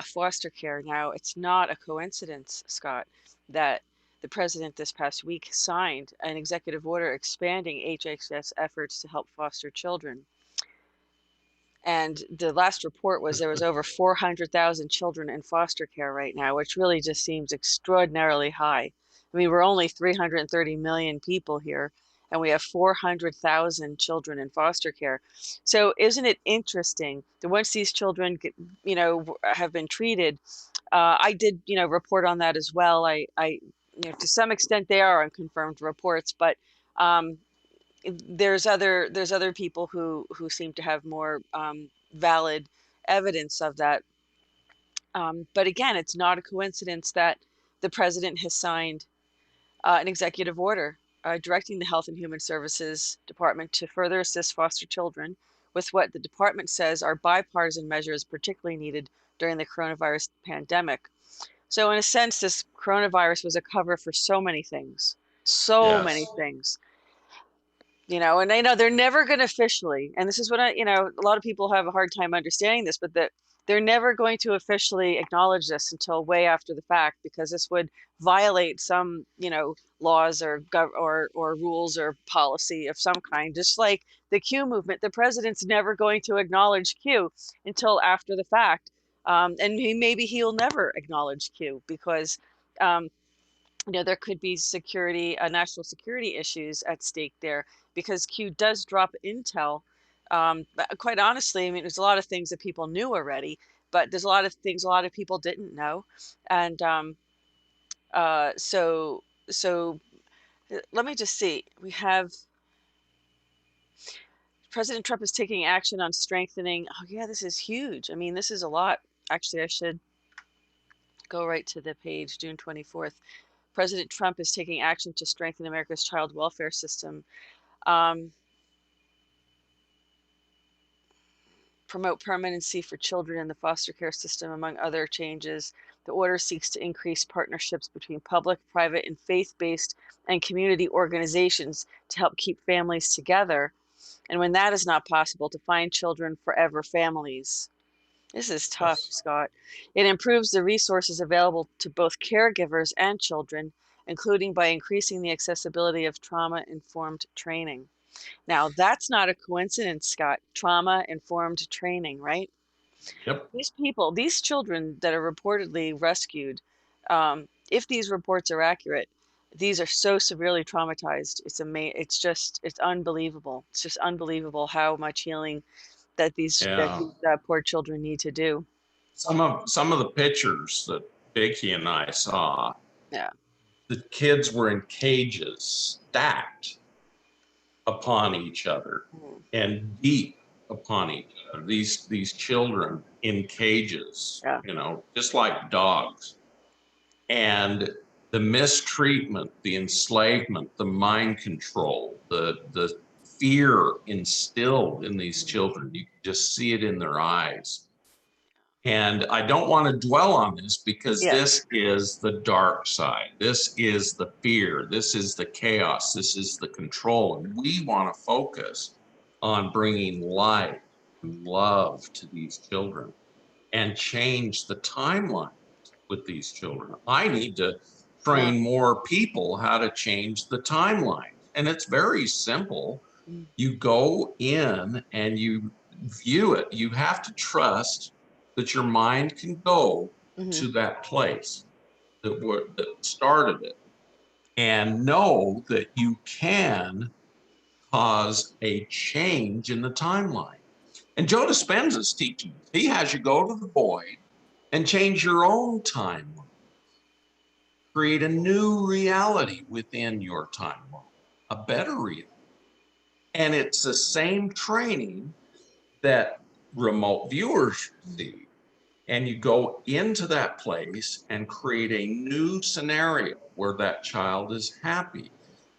foster care. Now, it's not a coincidence, Scott, that the president this past week signed an executive order expanding HHS efforts to help foster children. And the last report was there was over 400,000 children in foster care right now, which really just seems extraordinarily high. I mean, we're only 330 million people here, and we have 400,000 children in foster care. So isn't it interesting that once these children get, have been treated, I did, report on that as well. To some extent they are unconfirmed reports, but there's other people who seem to have more valid evidence of that. But again, it's not a coincidence that the president has signed an executive order directing the Health and Human Services Department to further assist foster children with what the department says are bipartisan measures particularly needed during the coronavirus pandemic. So, in a sense, this coronavirus was a cover for so many things, so many Yes. things. And I know they're never going to officially, and this is what a lot of people have a hard time understanding this, but that they're never going to officially acknowledge this until way after the fact, because this would violate some, laws or or rules or policy of some kind. Just like the Q movement, the president's never going to acknowledge Q until after the fact, and maybe he'll never acknowledge Q because. Um, there could be national security issues at stake there because Q does drop intel. But quite honestly, I mean, there's a lot of things that people knew already, but there's a lot of things a lot of people didn't know. And so let me just see. We have President Trump is taking action on strengthening. Oh, yeah, this is huge. I mean, this is a lot. Actually, I should go right to the page, June 24th. President Trump is taking action to strengthen America's child welfare system. Um, Promote permanency for children in the foster care system, among other changes. The order seeks to increase partnerships between public, private, and faith-based and community organizations to help keep families together. And when that is not possible, to find children forever families. This is tough, Yes. Scott. It improves the resources available to both caregivers and children, including by increasing the accessibility of trauma-informed training. Now, that's not a coincidence, Scott. Trauma-informed training, right? Yep. These children that are reportedly rescued, if these reports are accurate, these are so severely traumatized. It's unbelievable. It's just unbelievable how much healing Yeah. these poor children need to do. Some of the pictures that Vicky and I saw, Yeah. the kids were in cages stacked upon each other Mm. and deep upon each other. These children in cages, Yeah. just like dogs. And the mistreatment, the enslavement, the mind control, the fear instilled in these children, you can just see it in their eyes. And I don't want to dwell on this because Yes. this is the dark side. This is the fear. This is the chaos. This is the control. And we want to focus on bringing light and love to these children and change the timeline with these children. I need to Yeah. train more people how to change the timeline. And it's very simple. Mm. You go in and you view it. You have to trust that your mind can go Hmm. to that place that started it and know that you can cause a change in the timeline. And Joe Dispenza's teaching. He has you go to the void and change your own timeline. Create a new reality within your timeline, a better reality. And it's the same training that remote viewers receive. And you go into that place and create a new scenario where that child is happy.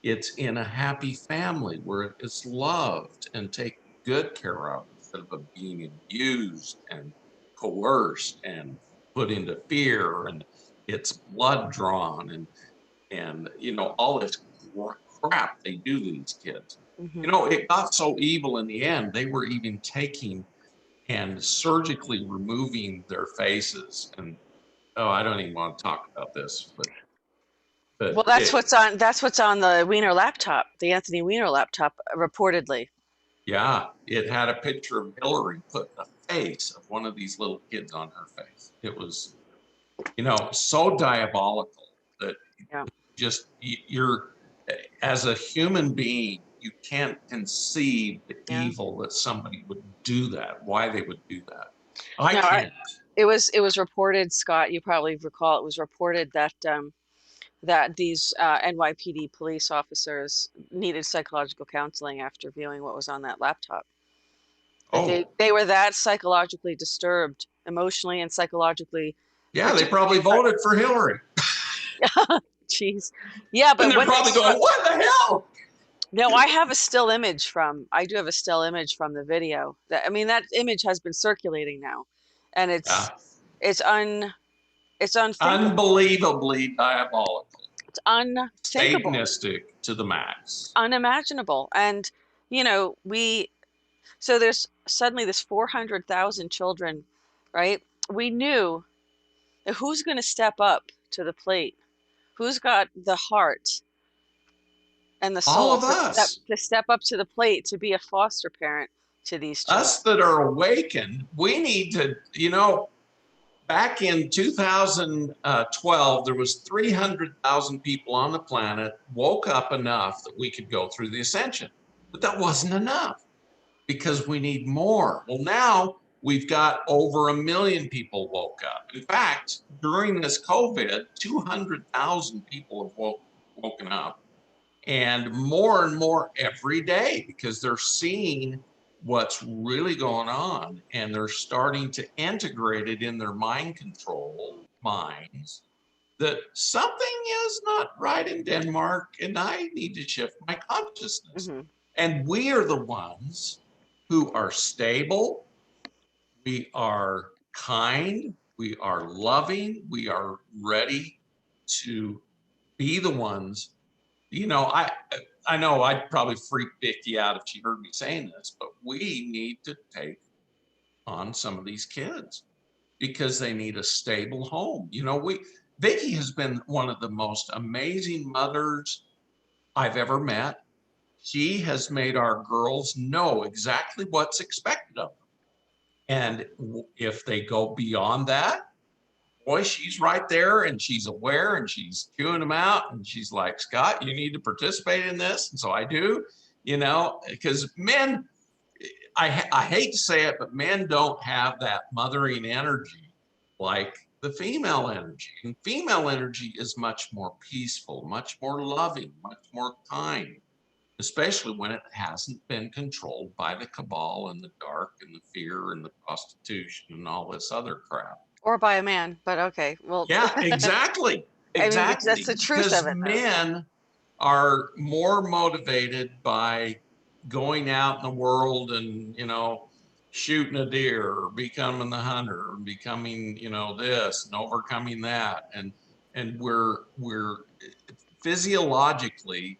It's in a happy family where it is loved and taken good care of instead of being abused and coerced and put into fear and it's blood drawn and all this crap they do to these kids. Hmm. It got so evil in the end, they were even taking and surgically removing their faces. And oh, I don't even want to talk about this, Well, but that's what's on the Weiner laptop, the Anthony Weiner laptop, reportedly. yeah, it had a picture of Hillary putting a face of one of these little kids on her face. It was, so diabolical that Yeah. just you're as a human being, you can't conceive the Yeah. evil that somebody would do that, why they would do that. I No, can't. it was reported, Scott, you probably recall, it was reported that that these NYPD police officers needed psychological counseling after viewing what was on that laptop. That Oh, they were that psychologically disturbed, emotionally and psychologically, yeah, they probably particularly by, voted for Hillary. jeez. Yeah, And but they're when they probably saw, going, what the hell? no, I do have a still image from the video. That, I mean, that image has been circulating now, and Yeah. it's un it's unthinkable. Unbelievably diabolical, It's unthinkable, Satanistic to the max. unimaginable. And you know, so there's suddenly this 400,000 children, right? We knew that who's going to step up to the plate, who's got the heart and the All soul of us, to step up to the plate to be a foster parent to these us children. that are awakened, we need to, back in 2012, there was 300,000 people on the planet woke up enough that we could go through the ascension. But that wasn't enough because we need more. Well, now we've got over 1 million people woke up. In fact, during this COVID, 200,000 people have woken up, and more every day because they're seeing what's really going on and they're starting to integrate it in their mind control minds that something is not right in Denmark and I need to shift my consciousness. Hmm. And we are the ones who are stable, we are kind, we are loving, we are ready to be the ones. I know I'd probably freak Vicky out if she heard me saying this, but we need to take on some of these kids because they need a stable home. Vicky has been one of the most amazing mothers I've ever met. She has made our girls know exactly what's expected of them. And if they go beyond that, boy, she's right there and she's aware and she's chewing them out. And she's like, Scott, you need to participate in this. And so I do, because men, I hate to say it, but men don't have that mothering energy like the female energy. And female energy is much more peaceful, much more loving, much more kind, especially when it hasn't been controlled by the cabal and the dark and the fear and the prostitution and all this other crap. Or by a man, but okay. Well, Yeah, exactly. I mean, that's Exactly. the truth Because of it, though. men are more motivated by going out in the world and, shooting a deer or becoming the hunter or becoming, this and overcoming that. And we're physiologically,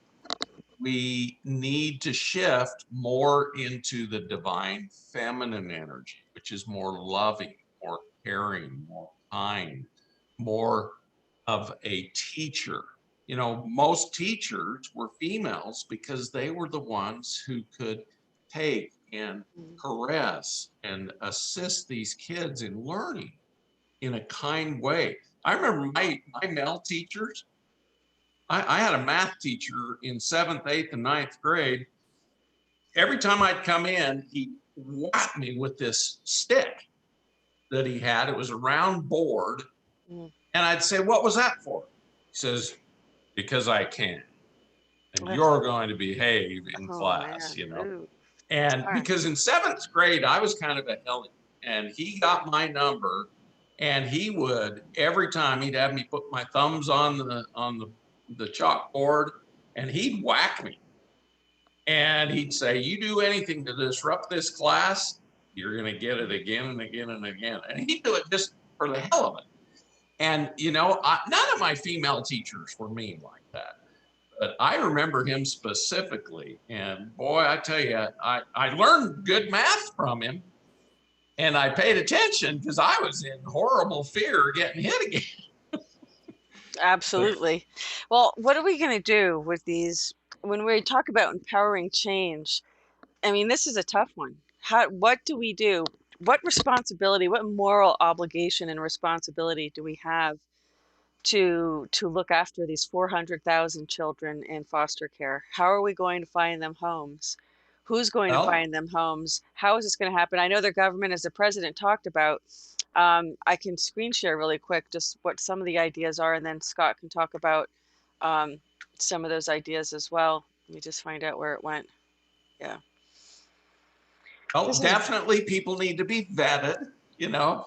we need to shift more into the divine feminine energy, which is more loving, more caring, more kind, more of a teacher. Most teachers were females because they were the ones who could take and Mm. caress and assist these kids in learning in a kind way. I remember my male teachers. I had a math teacher in seventh, eighth, and ninth grade. Every time I'd come in, he'd whack me with this stick that he had. It was a round board. Mm. And I'd say, what was that for? He says, because I can. And Ugh. you're going to behave in Oh class, man. Ooh. And Darn. because in seventh grade, I was kind of a hellion. And he got my number. And he would, every time he'd have me put my thumbs on the chalkboard and he'd whack me. And he'd say, you do anything to disrupt this class, you're going to get it again and again and again. And he'd do it just for the hell of it. And, none of my female teachers were mean like that. But I remember him specifically. And boy, I tell you, I learned good math from him. And I paid attention because I was in horrible fear of getting hit again. But, Absolutely. Well, what are we going to do with these when we talk about empowering change? I mean, this is a tough one. What do we do? What responsibility, what moral obligation and responsibility do we have to look after these 400,000 children in foster care? How are we going to find them homes? Who's going to well, find them homes? How is this going to happen? I know the government, as the president talked about, I can screen share really quick just what some of the ideas are, and then Scott can talk about um, some of those ideas as well. Let me just find out where it went. Yeah. Oh, This is definitely people need to be vetted,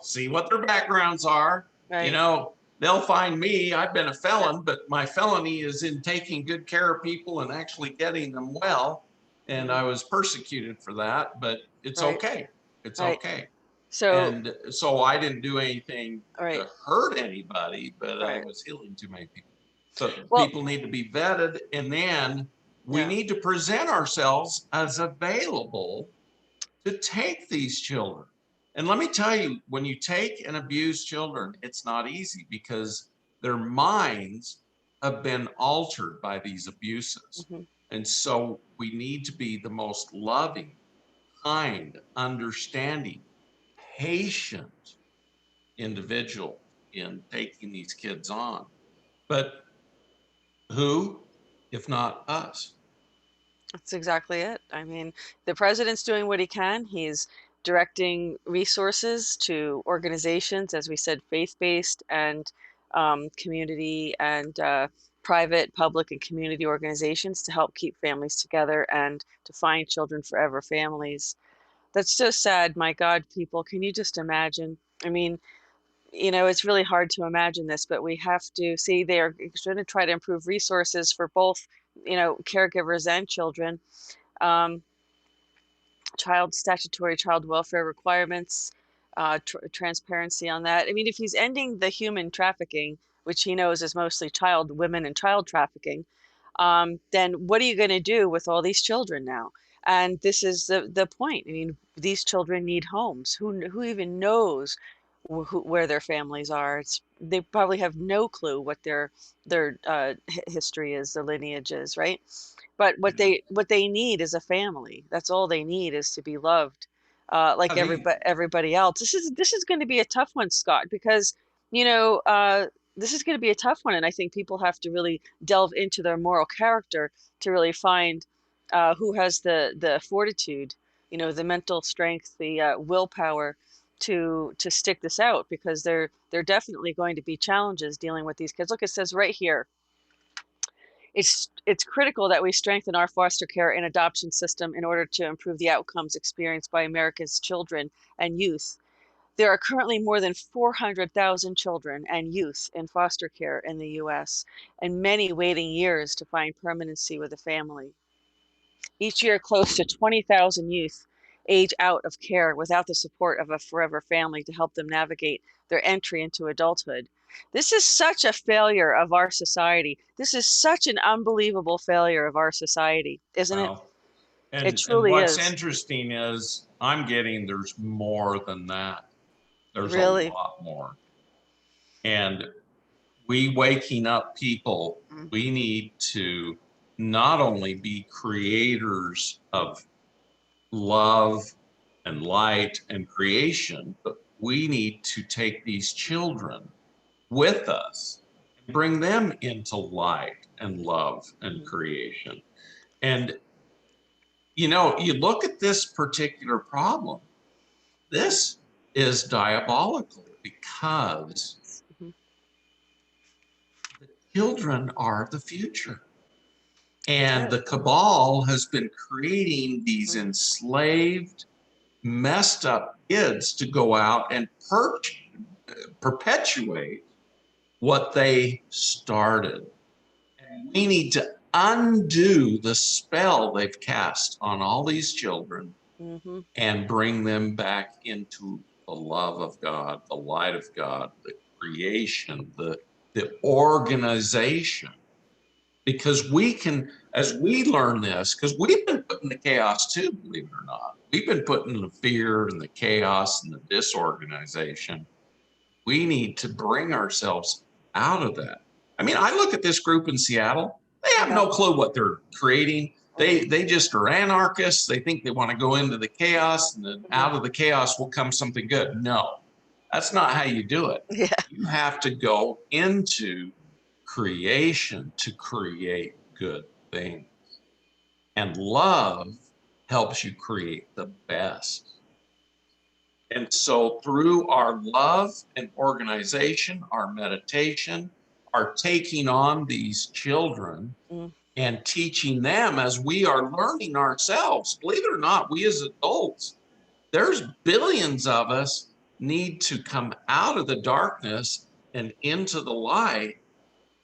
see what their backgrounds are. right. They'll find me, I've been a felon, but my felony is in taking good care of people and actually getting them well. And Mhm. I was persecuted for that, but it's Right. okay. It's Right. okay. So, And so I didn't do anything right. to hurt anybody, but I Right. was healing too many people. So Well, people need to be vetted, and then we yeah. need to present ourselves as available to take these children. And let me tell you, when you take and abuse children, it's not easy because their minds have been altered by these abuses. Hmm. And so we need to be the most loving, kind, understanding, patient individual in taking these kids on. But who, if not us? That's exactly it. I mean, the president's doing what he can. He's directing resources to organizations, as we said, faith-based and community and private, public, and community organizations to help keep families together and to find children forever families. That's so sad. My God, people, can you just imagine? I mean, it's really hard to imagine this, but we have to see they're going to try to improve resources for both, caregivers and children. Um, statutory child welfare requirements, transparency on that. I mean, if he's ending the human trafficking, which he knows is mostly women and child trafficking, then what are you going to do with all these children now? And this is the point. I mean, these children need homes. Who even knows where their families are? They probably have no clue what their history is, their lineage is, right? But Yeah. what they need is a family. That's all they need is to be loved, like The, everybody else. This is going to be a tough one, Scott, because you know this is going to be a tough one, and I think people have to really delve into their moral character to really find who has the fortitude, the mental strength, the willpower to stick this out, because there definitely going to be challenges dealing with these kids. Look, it says right here, it's critical that we strengthen our foster care and adoption system in order to improve the outcomes experienced by America's children and youth. There are currently more than 400,000 children and youth in foster care in the US, and many waiting years to find permanency with a family. Each year, close to 20,000 youth age out of care without the support of a forever family to help them navigate their entry into adulthood. This is such a failure of our society. This is such an unbelievable failure of our society, isn't it? well, It and truly what's is. interesting is I'm getting there's more than that. There's a Really. lot more. And we waking up people, Mm, we need to not only be creators of love and light and creation, but we need to take these children with us and bring them into light and love and mhm. creation. And you look at this particular problem, this is diabolical because Mhm. the children are the future. That's And it. the cabal has been creating these Mhm. enslaved, messed up kids to go out and perpetuate what they started. And we need to undo the spell they've cast on all these children Mhm. and bring them back into the love of God, the light of God, the creation, the organization. Because we can, as we learn this, because we've been put in the chaos too, believe it or not. We've been put in the fear and the chaos and the disorganization. We need to bring ourselves out of that. I mean, I look at this group in Seattle, they have Yeah. no clue what they're creating. Right. They just are anarchists. They think they want to go into the chaos, and then Mhm. out of the chaos will come something good. No, that's not how you do it. Yeah. You have to go into creation to create good things. And love helps you create the best. And so, through our love and organization, our meditation, our taking on these children Mm. and teaching them as we are learning ourselves, believe it or not, we as adults, There's billions of us need to come out of the darkness and into the light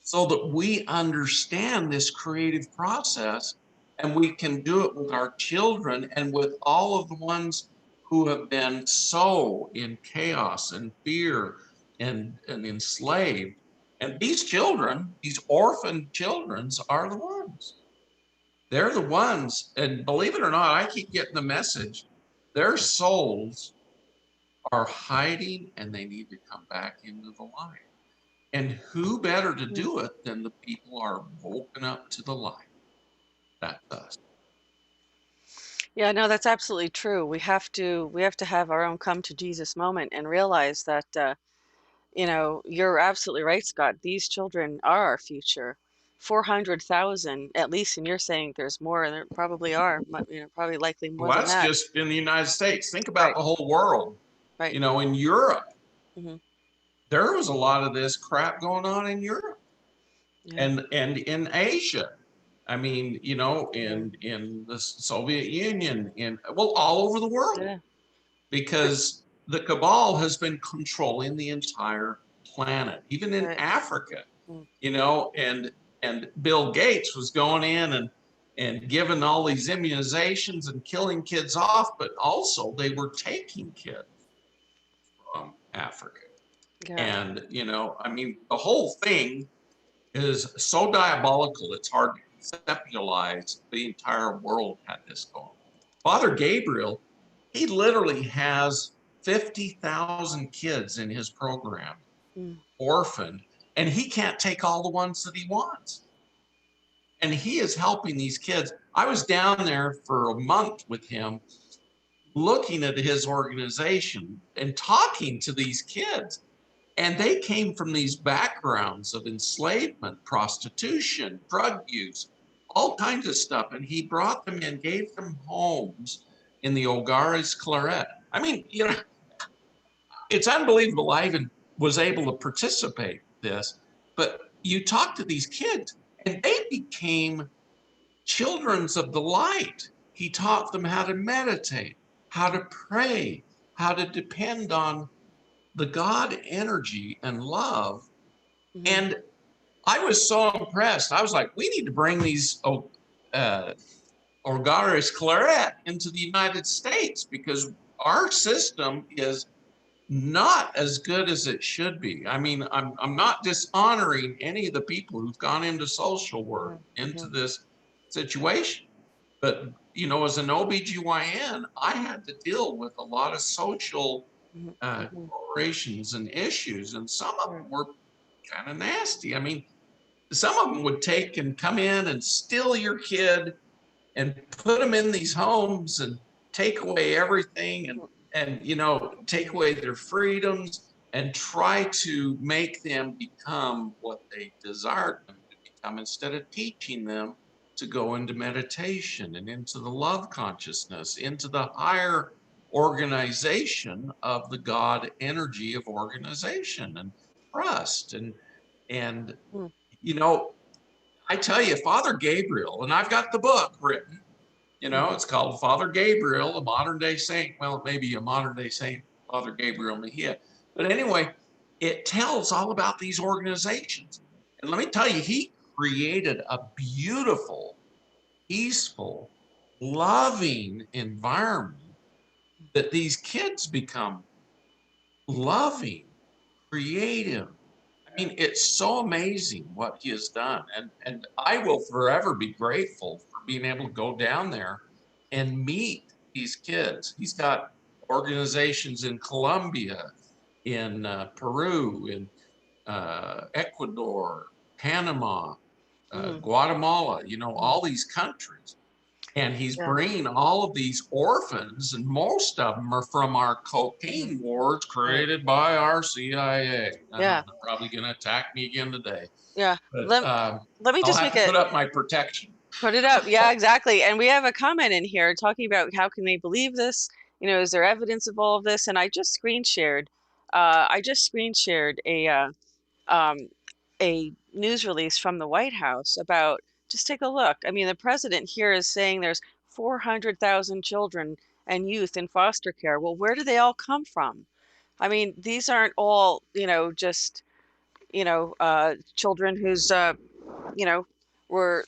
so that we understand this creative process, and we can do it with our children and with all of the ones who have been so in chaos and fear and enslaved. And these children, these orphan children, are the ones. They're the ones, and believe it or not, I keep getting the message. Their souls are hiding and they need to come back into the light. And who better to Mm. do it than the people who are woken up to the light? That's us. Yeah, no, that's absolutely true. We have to have our own come to Jesus moment and realize that you're absolutely right, Scott. These children are our future. 400,000, at least, and you're saying there's more, and there probably are, probably likely more Well, than that's that. just in the United States. Think about Right, the whole world. right. In Europe, Hmm. there was a lot of this crap going on in Europe Yeah, and in Asia. I mean, yeah, in the Soviet Union, well, all over the world, yeah, because the cabal has been controlling the entire planet, even in right. Africa, Mm, and Bill Gates was going in and giving all these immunizations and killing kids off, but also they were taking kids from Africa. yeah. And, I mean, the whole thing is so diabolical, it's hard to conceptualize the entire world had this going. Father Gabriel, he literally has 50,000 kids in his program, Mm, orphaned, and he can't take all the ones that he wants. And he is helping these kids. I was down there for a month with him, looking at his organization and talking to these kids. And they came from these backgrounds of enslavement, prostitution, drug use, all kinds of stuff. And he brought them in, gave them homes in the Hogares Claret. I mean, it's unbelievable I even was able to participate in this. But you talk to these kids and they became children's of the light. He taught them how to meditate, how to pray, how to depend on the God energy and love. mhm, And I was so impressed. I was like, we need to bring these Orgaris Claret into the United States because our system is not as good as it should be. I mean, I'm not dishonoring any of the people who've gone into social work, mhm, into mhm, this situation. But, as an OBGYN, I had to deal with a lot of social mhm, mhm. corporations and issues, and some of Sure. them were kind of nasty. I mean, some of them would take and come in and steal your kid and put them in these homes and take away everything and take away their freedoms and try to make them become what they desired them to become instead of teaching them to go into meditation and into the love consciousness, into the higher organization of the God energy of organization and trust and Mm, you know I tell you, Father Gabriel, and I've got the book written, mhm, it's called Father Gabriel, a modern day saint. Well, it may be a modern day saint, Father Gabriel Mejia. But anyway, it tells all about these organizations. And let me tell you, he created a beautiful, peaceful, loving environment that these kids become loving, creative. I mean, it's so amazing what he has done. And I will forever be grateful for being able to go down there and meet these kids. He's got organizations in Colombia, in Peru, in Ecuador, Panama, mhm. Guatemala, Mhm. all these countries. And he's Yeah. bringing all of these orphans, and most of them are from our Mhm. cocaine wards Right. created by our CIA. I know Yeah. they're probably going to attack me again today, Yeah. but Let me I'll just have make to a put up my protection. put it up. Yeah, exactly. And we have a comment in here talking about how can they believe this? Is there evidence of all of this? And I just screen shared um, a news release from the White House about just take a look. I mean, the president here is saying there's 400,000 children and youth in foster care. Well, where do they all come from? I mean, these aren't all, just, children whose, you know, were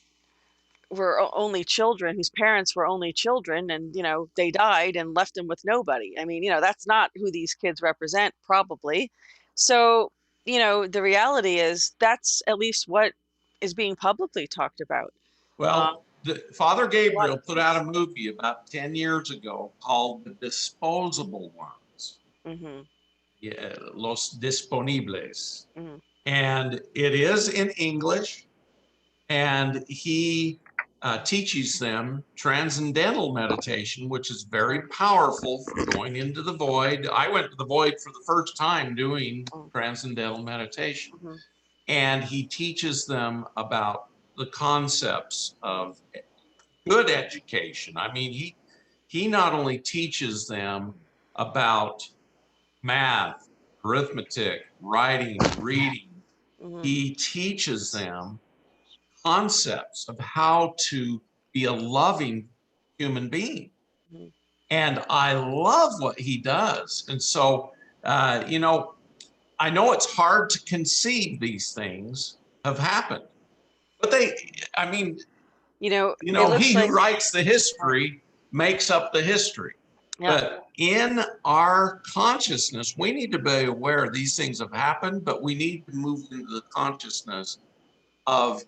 only children, whose parents were only children, and they died and left them with nobody. I mean, that's not who these kids represent, probably. So, the reality is that's at least what is being publicly talked about. Um, Well, Father a lot Gabriel of put out things. a movie about 10 years ago called The Disposable Ones, Hmm. yeah, Los Disponibles. Hmm. And it is in English, and he teaches them transcendental meditation, which is very powerful for going into the void. I went to the void for the first time doing transcendental meditation, Hmm. and he teaches them about the concepts of good education. I mean, he not only teaches them about math, arithmetic, writing, reading, Hmm. he teaches them concepts of how to be a loving human being. Hmm. And I love what he does. And so, you know, I know it's hard to conceive these things have happened, but I mean, It he looks who like, writes the history makes up the history. yeah, But in our consciousness, we need to be aware these things have happened, but we need to move into the consciousness of,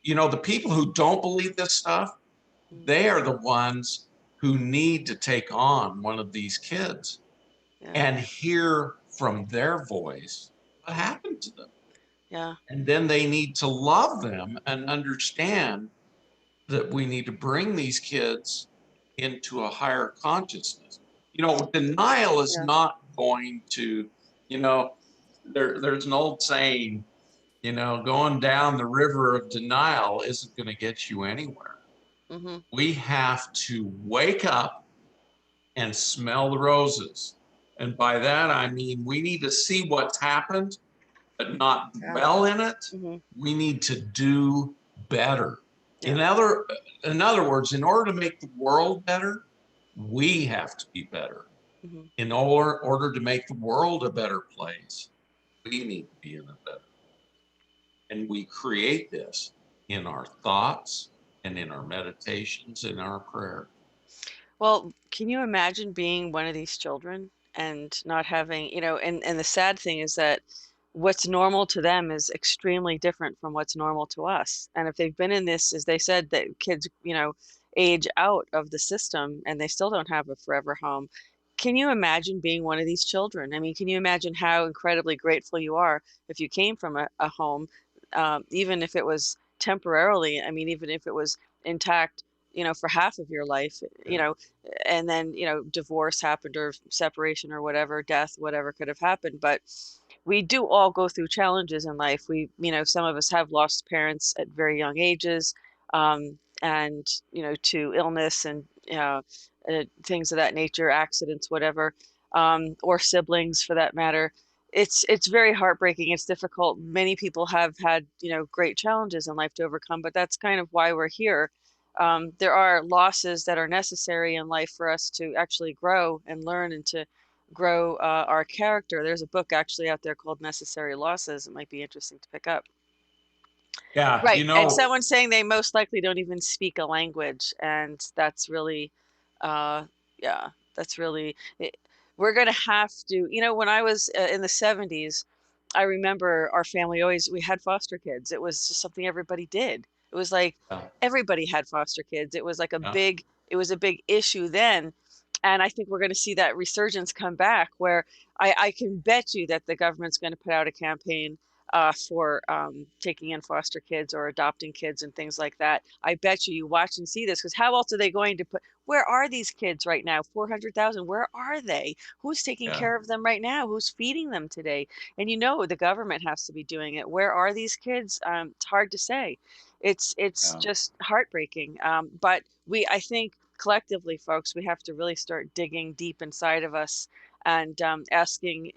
the people who don't believe this stuff, mm, they are the ones who need to take on one of these kids yeah, and hear from their voice what mm, happened to them. yeah, And then they need to love them and understand that we need to bring these kids into a higher consciousness. Denial is yeah. not going to, you know, there's an old saying, going down the river of denial isn't going to get you anywhere. Hmm. We have to wake up and smell the roses. And by that, I mean we need to see what's happened, but not Yeah. dwell in it. Hmm. We need to do better. Yeah. In other words, in order to make the world better, we have to be better. Hmm. In order to make the world a better place, we need to be in a better. And we create this in our thoughts and in our meditations and our prayer. Well, can you imagine being one of these children and not having, and the sad thing is that what's normal to them is extremely different from what's normal to us. And if they've been in this, as they said, that kids, age out of the system and they still don't have a forever home. Can you imagine being one of these children? I mean, can you imagine how incredibly grateful you are if you came from a home, even if it was temporarily? I mean, even if it was intact, for half of your life, Yeah. and then divorce happened or separation or whatever, death, whatever could have happened. But we do all go through challenges in life. We, some of us have lost parents at very young ages, and to illness and things of that nature, accidents, whatever, or siblings for that matter. It's very heartbreaking. It's difficult. Many people have had great challenges in life to overcome, but that's kind of why we're here. There are losses that are necessary in life for us to actually grow and learn and to grow our character. There's a book actually out there called Necessary Losses. It might be interesting to pick up. Yeah. Right. And someone's saying they most likely don't even speak a language. And that's really, uh, yeah, that's really, we're going to have to, when I was in the 70s, I remember our family always, we had foster kids. It was just something everybody did. It was like Yeah. everybody had foster kids. It was like Yeah. it was a big issue then. And I think we're going to see that resurgence come back where I can bet you that the government's going to put out a campaign for taking in foster kids or adopting kids and things like that. I bet you watch and see this because how else are they going to put? Where are these kids right now? 400,000. Where are they? Who's taking Yeah. care of them right now? Who's feeding them today? And the government has to be doing it. Where are these kids? It's hard to say. It's Yeah. just heartbreaking. But I think collectively, folks, we have to really start digging deep inside of us and asking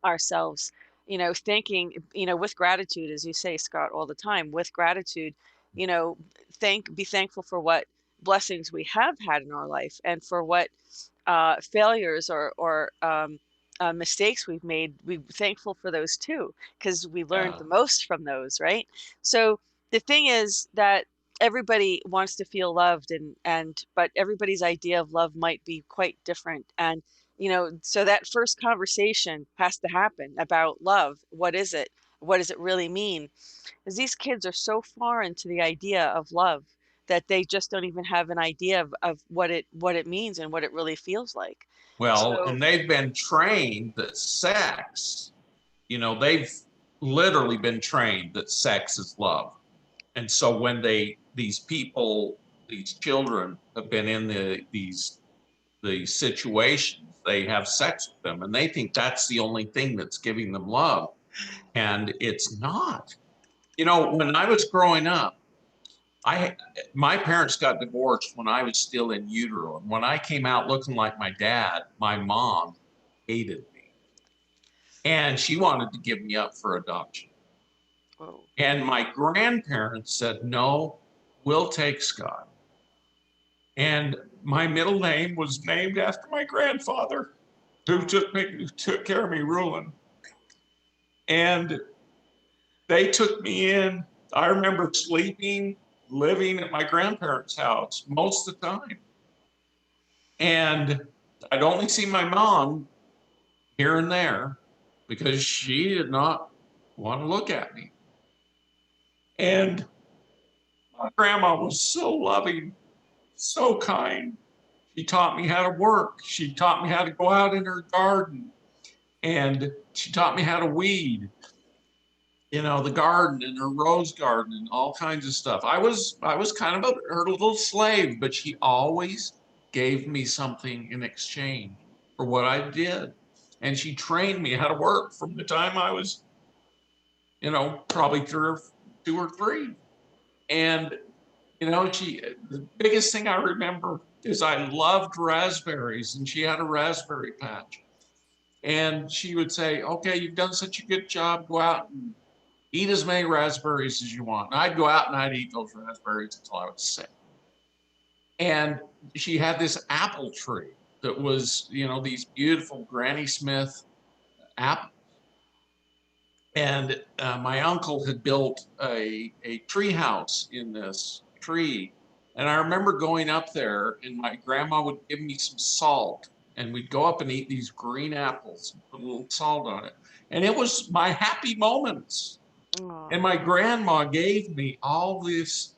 ourselves, thanking, with gratitude, as you say, Scott, all the time, with gratitude, you know, be thankful for what blessings we have had in our life, and for what failures or mistakes we've made. We're thankful for those too, because we learned Yeah. the most from those, right? So the thing is that everybody wants to feel loved, and but everybody's idea of love might be quite different. And so that first conversation has to happen about love. What is it? What does it really mean? Because these kids are so far into the idea of love that they just don't even have an idea of what it means and what it really feels like. Well, So and they've been trained that sex, they've literally been trained that sex is love. And so when these children have been in the situations, they have sex with them and they think that's the only thing that's giving them love. And it's not. When I was growing up, I my parents got divorced when I was still in utero. And when I came out looking like my dad, my mom hated me. And she wanted to give me up for adoption. whoa. And my grandparents said, no, we'll take Scott. And my middle name was named after my grandfather who took care of me, Rulon. And they took me in. I remember sleeping, living at my grandparents' house most of the time. And I'd only see my mom here and there because she did not want to look at me. And my grandma was so loving, so kind. She taught me how to work. She taught me how to go out in her garden. And she taught me how to weed, the garden and her rose garden and all kinds of stuff. I was kind of her little slave, but she always gave me something in exchange for what I did. And she trained me how to work from the time I was, probably two or three. And the biggest thing I remember is I loved raspberries, and she had a raspberry patch. And she would say, okay, you've done such a good job. Go out and eat as many raspberries as you want. And I'd go out and I'd eat those raspberries until I was sick. And she had this apple tree that was, these beautiful Granny Smith apples. And my uncle had built a tree house in this tree. And I remember going up there, and my grandma would give me some salt, and we'd go up and eat these green apples and put a little salt on it. And it was my happy moments. And Aw. my grandma gave me all this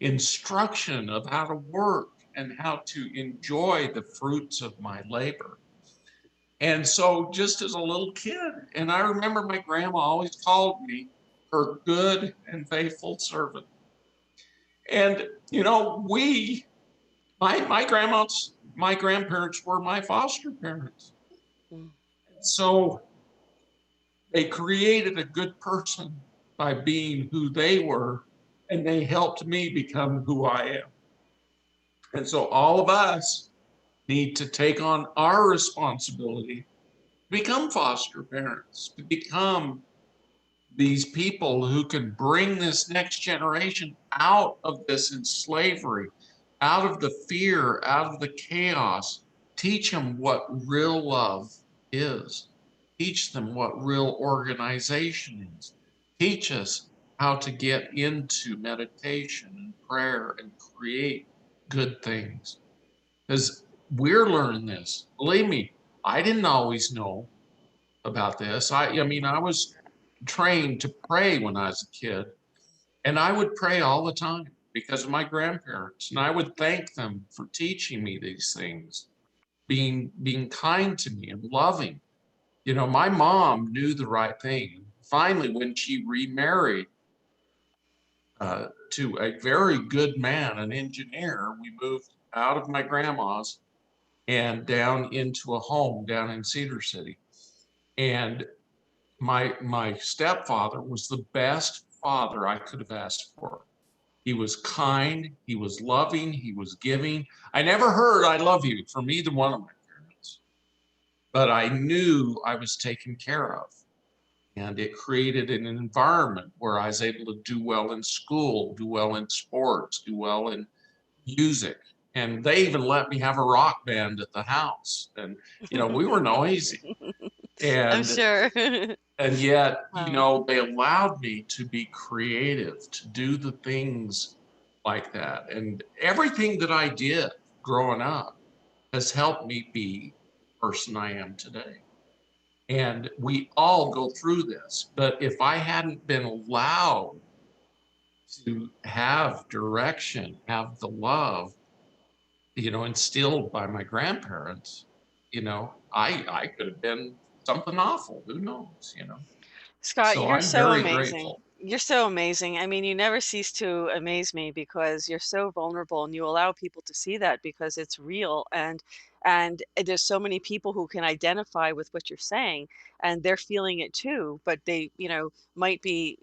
instruction of how to work and how to enjoy the fruits of my labor. And so, just as a little kid, and I remember my grandma always called me her good and faithful servant. And, my grandparents were my foster parents. Mm. So, they created a good person by being who they were, and they helped me become who I am. And so, all of us need to take on our responsibility to become foster parents, to become these people who can bring this next generation out of this slavery, out of the fear, out of the chaos, teach them what real love is, teach them what real organization is, teach us how to get into meditation and prayer and create good things. Because we're learning this. Believe me, I didn't always know about this. I mean, I was trained to pray when I was a kid, and I would pray all the time because of my grandparents, and I would thank them for teaching me these things, being kind to me and loving. My mom knew the right thing. Finally, when she remarried to a very good man, an engineer, we moved out of my grandma's and down into a home down in Cedar City. And my stepfather was the best father I could have asked for. He was kind, he was loving, he was giving. I never heard I love you from either one of my parents, but I knew I was taken care of. And it created an environment where I was able to do well in school, do well in sports, do well in music, and they even let me have a rock band at the house. And we were noisy, I'm and sure. and yet Wow. they allowed me to be creative, to do the things like that. And everything that I did growing up has helped me be the person I am today. And we all go through this, but if I hadn't been allowed to have direction, have the love, instilled by my grandparents, I could have been something awful. Who knows? Scott, So you're I'm so very amazing. grateful. You're so amazing. I mean, you never cease to amaze me because you're so vulnerable and you allow people to see that because it's real, and there's so many people who can identify with what you're saying and they're feeling it too, but they, might be,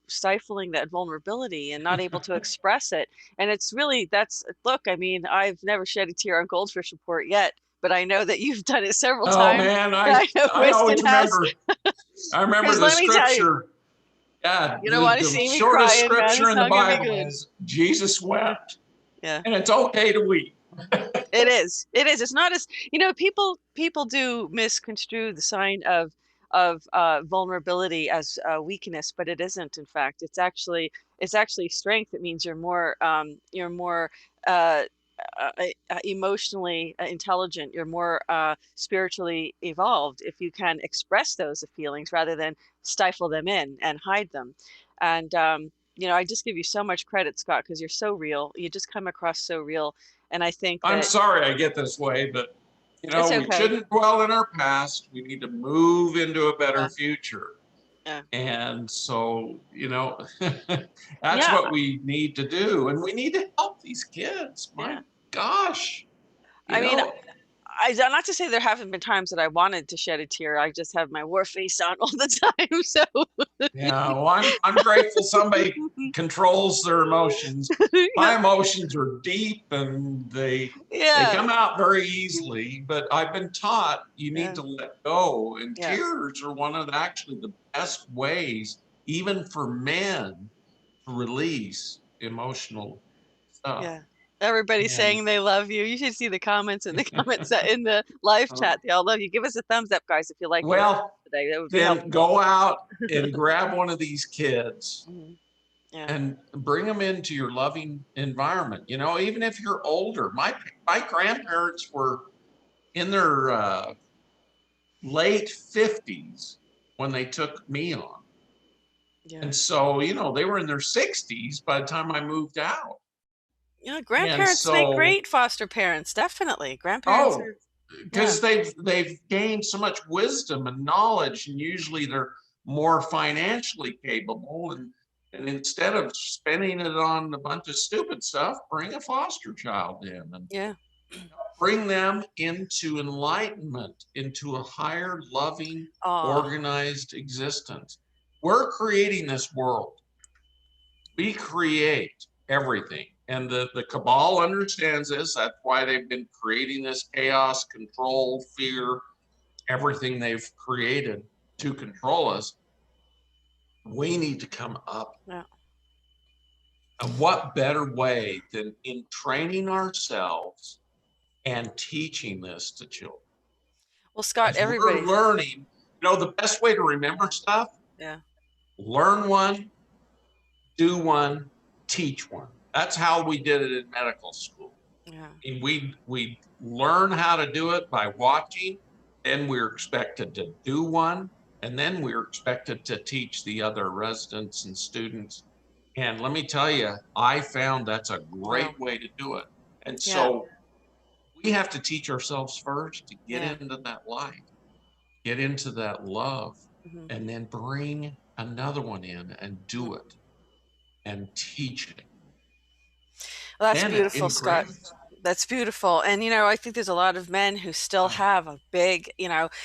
stifling that vulnerability and not able to express it. And it's really that's look, I mean, I've never shed a tear on Goldfish Report yet, but I know that you've done it several Oh times. man, I I know I Winston always has. remember. I remember Because the let me tell you, scripture. Yeah, you don't the, want to the see me shortest crying, man. scripture It's in the not gonna be Bible good. is Jesus wept, Yeah, and it's okay to weep. it is. It is. It's not as people do misconstrue the sign of vulnerability as weakness, but it isn't. In fact, it's actually strength. It means you're more uh, emotionally intelligent. You're more spiritually evolved if you can express those feelings rather than stifle them in and hide them. And I just give you so much credit, Scott, because you're so real. You just come across so real. And I think I'm that sorry I get this way, but it's we okay. shouldn't dwell in our past. We need to move into a better Yeah, future. yeah, And so, that's yeah, what we need to do. And we need to help these kids. My yeah. gosh, you I mean, know, not to say there haven't been times that I wanted to shed a tear. I just have my war face on all the time. So Yeah, well, I'm grateful somebody controls their emotions. yeah, My emotions are deep and they yeah, come out very easily, but I've been taught you need yeah, to let go. And yes, tears are one of actually the best ways, even for men, to release emotional stuff. yeah. Everybody's And saying they love you. You should see the comments in the comments in the live chat. They all love you. Give us a thumbs up, guys, if you liked what I well, said today. That would be then helpful. go out and grab one of these kids Mhm. Yeah, and bring them into your loving environment. Even if you're older, my grandparents were in their late 50s when they took me on. yeah. And so, they were in their 60s by the time I moved out. Yeah, And grandparents make so, great foster parents. Definitely. Grandparents oh, are, yeah, because they've gained so much wisdom and knowledge, and usually they're more financially capable. And instead of spending it on a bunch of stupid stuff, bring a foster child in and yeah. bring them into enlightenment, into a higher, loving, Oh, organized existence. We're creating this world. We create everything. And the cabal understands this. That's why they've been creating this chaos, control, fear, everything they've created to control us. We need to come up. yeah. And what better way than in training ourselves and teaching this to children? Well, Scott, As we're everybody's, learning, the best way to remember yeah, stuff, yeah, learn one, do one, teach one. That's how we did it in medical school. yeah, And we learn how to do it by watching, then we're expected to do one, and then we're expected to teach the other residents and students. And let me tell you, I found that's a wow, great way to do it. And yeah, so we have to teach ourselves first to get yeah. into that light, get into that love, Hmm. and then bring another one in and do it and teach it. Well, that's Then it beautiful, Scott. ingrains. That's beautiful. And, I think there's a lot of men who still have a big,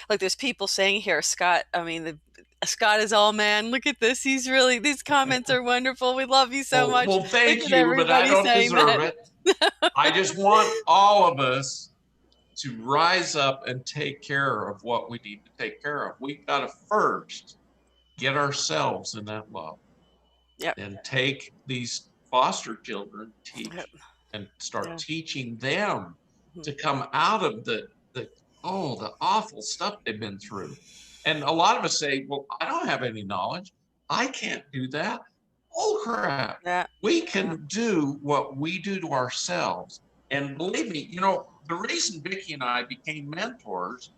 like there's people saying here, Scott, I mean, Scott is all man. Look at this. These comments are wonderful. We love you so much. Well, Look thank at you, but I everybody don't saying deserve that. it. I just want all of us to rise up and take care of what we need to take care of. We've got to first get ourselves in that love Yep. and take these foster children, Yep. teach. and start Yeah. teaching them Mhm. to come out of the the awful stuff they've been through. And a lot of us say, well, I don't have any knowledge. I can't do that. Oh crap. Yeah. We Yeah. can do what we do to ourselves. And believe me, you know, the reason Vicki and I became mentors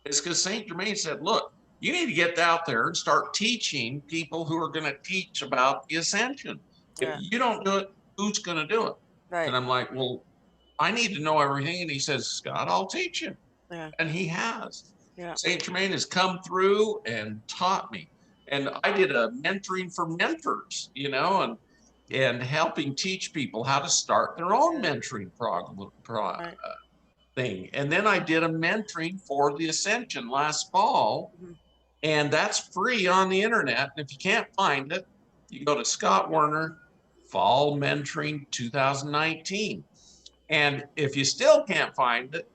is because St. Germain said, look, you need to get out there and start teaching people who are going to teach about the ascension. If Yeah. you don't do it, who's going to do it? And Right. I'm like, well, I need to know everything. And he says, Scott, I'll teach you. Yeah. And he has. Yeah. St. Germain has come through and taught me. And I did a mentoring for mentors, you know, and helping teach people how to start their own Yeah. mentoring Right. thing. And then I did a mentoring for the Ascension last fall, Mhm. and that's free on the internet. And if you can't find it, you go to Scott Werner Fall Mentoring 2019. And if you still can't find it,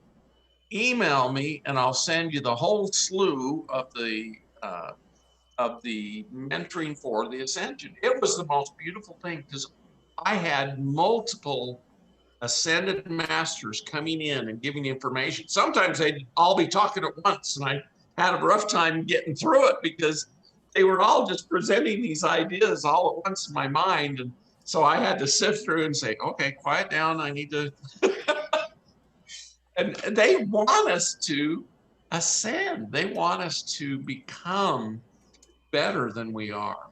email me and I'll send you the whole slew of the mentoring for the Ascension. It was the most beautiful thing because I had multiple ascended masters coming in and giving information. Sometimes they'd all be talking at once, and I had a rough time getting through it because they were all just presenting these ideas all at once in my mind. And so I had to sift through and say, okay, quiet down. I need to. And they want us to ascend, they want us to become better than we are.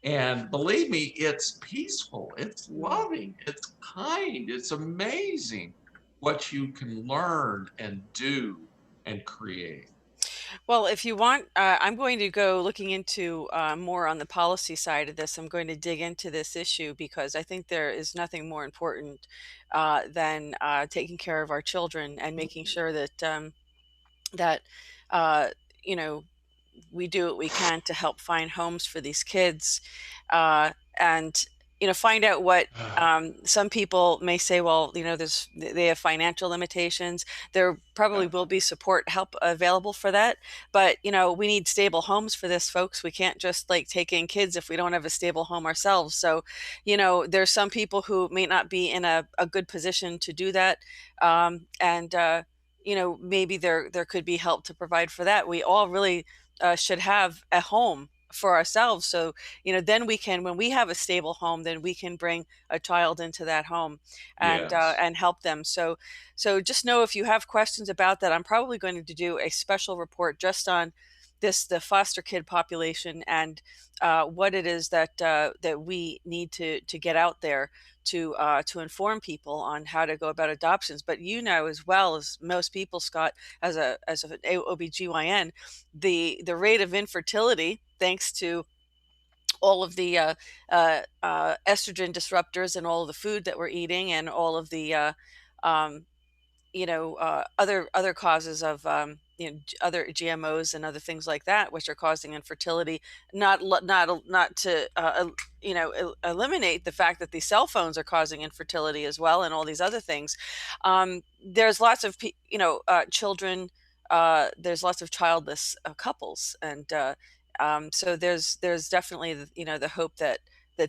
And believe me, it's peaceful, it's Mhm. loving, it's kind, it's amazing what you can learn and do and create. Well, if you want, I'm going to go looking into more on the policy side of this. I'm going to dig into this issue because I think there is nothing more important than taking care of our children and making sure that that uh, you know we do what we can to help find homes for these kids, and find out what some people may say. Well, they have financial limitations. There probably will be support help available for that, but we need stable homes for this, folks. We can't just like take in kids if we don't have a stable home ourselves. So there's some people who may not be in a good position to do that, and maybe there could be help to provide for that. We all really should have a home for ourselves. So, then we can, when we have a stable home, then we can bring a child into that home Yes. and help them. So just know, if you have questions about that, I'm probably going to do a special report just on the foster kid population, and what it is that we need to get out there to inform people on how to go about adoptions. But as well as most people, Scott, as an OBGYN, the rate of infertility, thanks to all of the estrogen disruptors and all of the food that we're eating, and all of the um, other causes of other GMOs and other things like that, which are causing infertility. Not to eliminate the fact that these cell phones are causing infertility as well, and all these other things. There's lots of children. There's lots of childless couples, and so there's definitely the hope that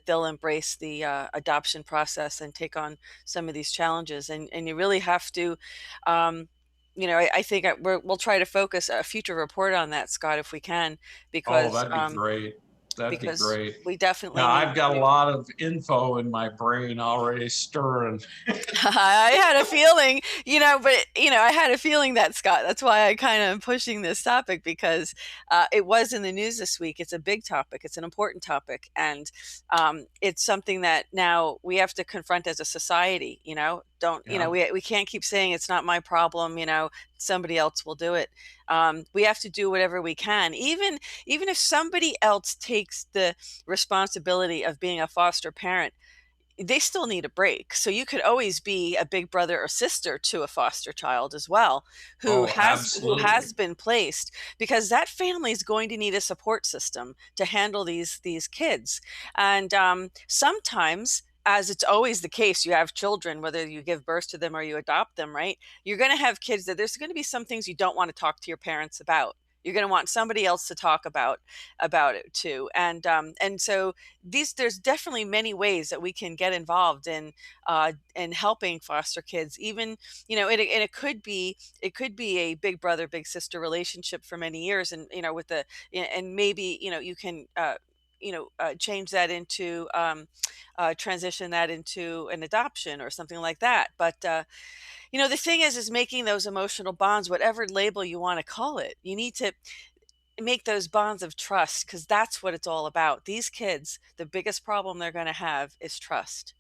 they'll embrace the adoption process and take on some of these challenges. And you really have to, I think we'll try to focus a future report on that, Scott, if we can, Oh, because that'd be great. That'd be great. we Yeah, definitely I've need got a to. lot of info in my brain already stirring. I had a feeling, I had a feeling that, Scott. That's why I kind of am pushing this topic, because it was in the news this week. It's a big topic. It's an important topic, and it's something that now we have to confront as a society. Don't Yeah. we can't keep saying it's not my problem. Somebody else will do it. We have to do whatever we can, even if somebody else takes the responsibility of being a foster parent. They still need a break. So you could always be a big brother or sister to a foster child as well, who Oh, has absolutely. been placed, because that family is going to need a support system to handle these kids. And sometimes, as it's always the case, you have children, whether you give birth to them or you adopt them, right? You're going to have kids that there's going to be some things you don't want to talk to your parents about. You're going to want somebody else to talk about it too. And so there's definitely many ways that we can get involved in helping foster kids. Even, and it could be a big brother big sister relationship for many years, and with the and maybe you can change that into transition that into an adoption or something like that. But the thing is making those emotional bonds, whatever label you want to call it. You need to make those bonds of trust, because that's what it's all about. These kids, the biggest problem they're going to have is trust.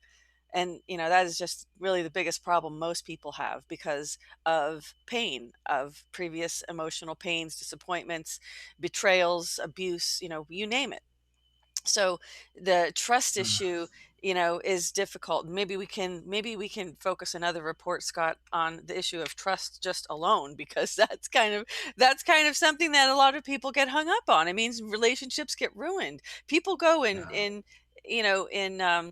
And that is just really the biggest problem most people have, because of pain, of previous emotional pains, disappointments, betrayals, abuse, you name it. So the trust issue, is difficult. Maybe we can focus another report, Scott, on the issue of trust just alone, because that's kind of something that a lot of people get hung up on. It means relationships get ruined. People go in Yeah. in you know in uh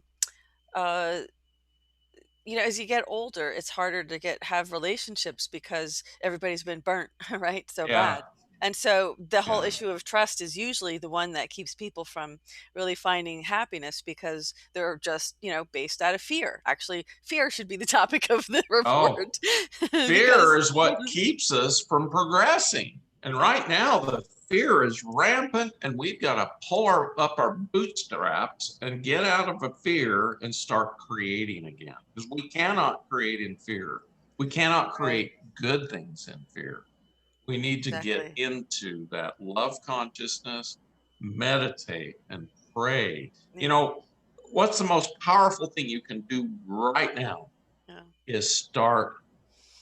as you get older, it's harder to have relationships because everybody's been burnt, right? So Yeah. bad. And so the whole Yeah. issue of trust is usually the one that keeps people from really finding happiness, because they're just, based out of fear. Actually, fear should be the topic of the Oh, report. fear Because is what keeps us from progressing. And yeah, right now, the fear is rampant, and we've got to up our bootstraps and get out of a fear and start creating again. Because we cannot create in fear. We cannot right, create good things in fear. We need to get exactly. into that love consciousness, meditate, and pray. You Yeah, know, what's the most powerful thing you can do right now yeah, is start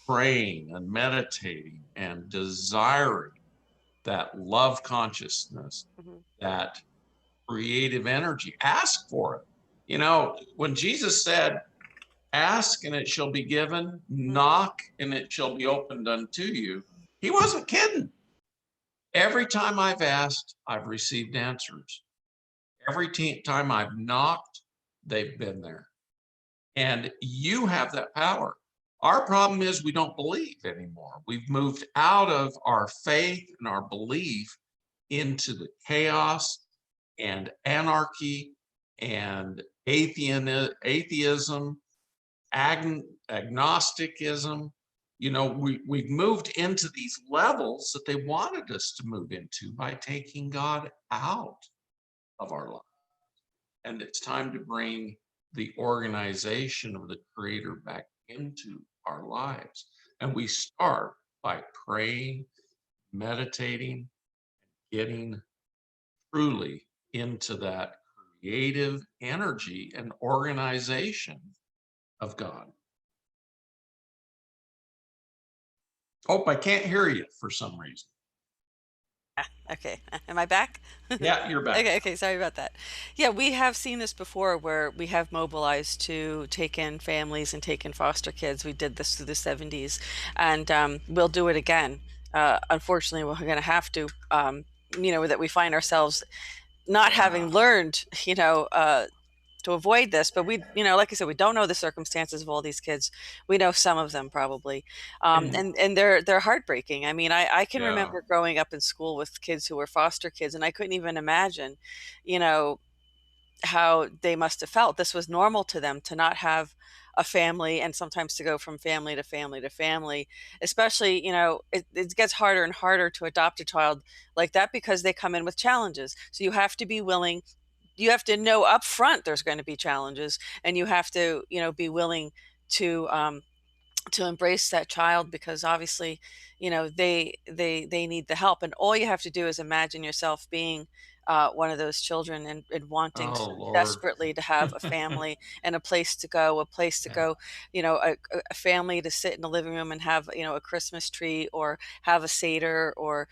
praying and meditating and desiring that love consciousness, mhm, that creative energy. Ask for it. When Jesus said, ask and it shall be given, mm, knock and it shall be opened unto you, he wasn't kidding. Every time I've asked, I've received answers. Every time I've knocked, they've been there. And you have that power. Our problem is we don't believe anymore. We've moved out of our faith and our belief into the chaos and anarchy and atheism, agnosticism. We've moved into these levels that they wanted us to move into by taking God out of our life. And it's time to bring the organization of the Creator back into our lives. And we start by praying, meditating, getting truly into that creative energy and organization of God. Oh, I can't hear you for some reason. okay. Am I back? Yeah, you're back. Okay, okay, sorry about that. Yeah, we have seen this before, where we have mobilized to take in families and take in foster kids. We did this through the 70s, and we'll do it again. Unfortunately, we're going to have to, that we find ourselves not having Yeah. learned, to avoid this. But we, like I said, we don't know the circumstances of all these kids. We know some of them probably, And and they're heartbreaking. I mean, I can yeah. remember growing up in school with kids who were foster kids, and I couldn't even imagine, you know, how they must have felt. This was normal to them to not have a family, and sometimes to go from family to family to family. Especially, it gets harder and harder to adopt a child like that, because they come in with challenges. So you have to be willing, you have to know up front there's going to be challenges, and you have to, be willing to embrace that child, because obviously, they need the help. And all you have to do is imagine yourself being one of those children, and wanting Oh, so Lord. desperately to have a family and a place to go, Yeah. a family to sit in the living room and have, a Christmas tree, or have a Seder, or,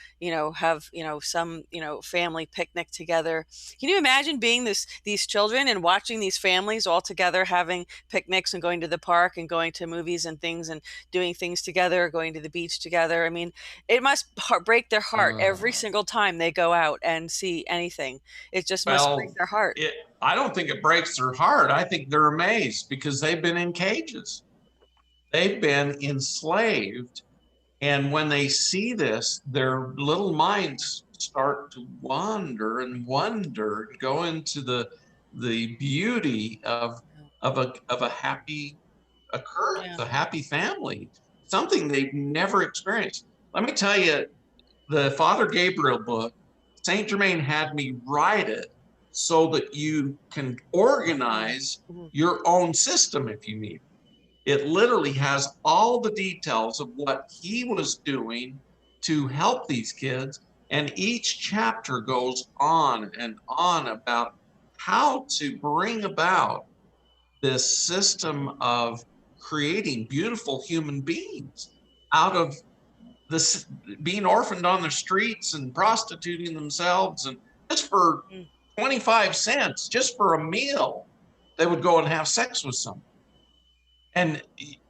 have, some, family picnic together. Can you imagine being these children and watching these families all together having picnics and going to the park and going to movies and things, and doing things together, going to the beach together? I mean, it must break their heart every Uh, single time they go out and see anything. It just must break well, their heart. I don't think it breaks their heart. I think they're amazed because they've been in cages. They've been enslaved And when they see this, their little minds start to wander and wonder, go into the beauty Yeah. of a happy occurrence, Yeah. a happy family, something they've never experienced. Let me tell you, the Father Gabriel book, Saint Germain had me write it so that you can Mhm. organize Mhm. your own system if you need. It literally has all the details of what he was doing to help these kids. And each chapter goes on and on about how to bring about this system of creating beautiful human beings out of this being orphaned on the streets and prostituting themselves, and just for Mm. 25 cents, just for a meal, they would go and have sex with someone. And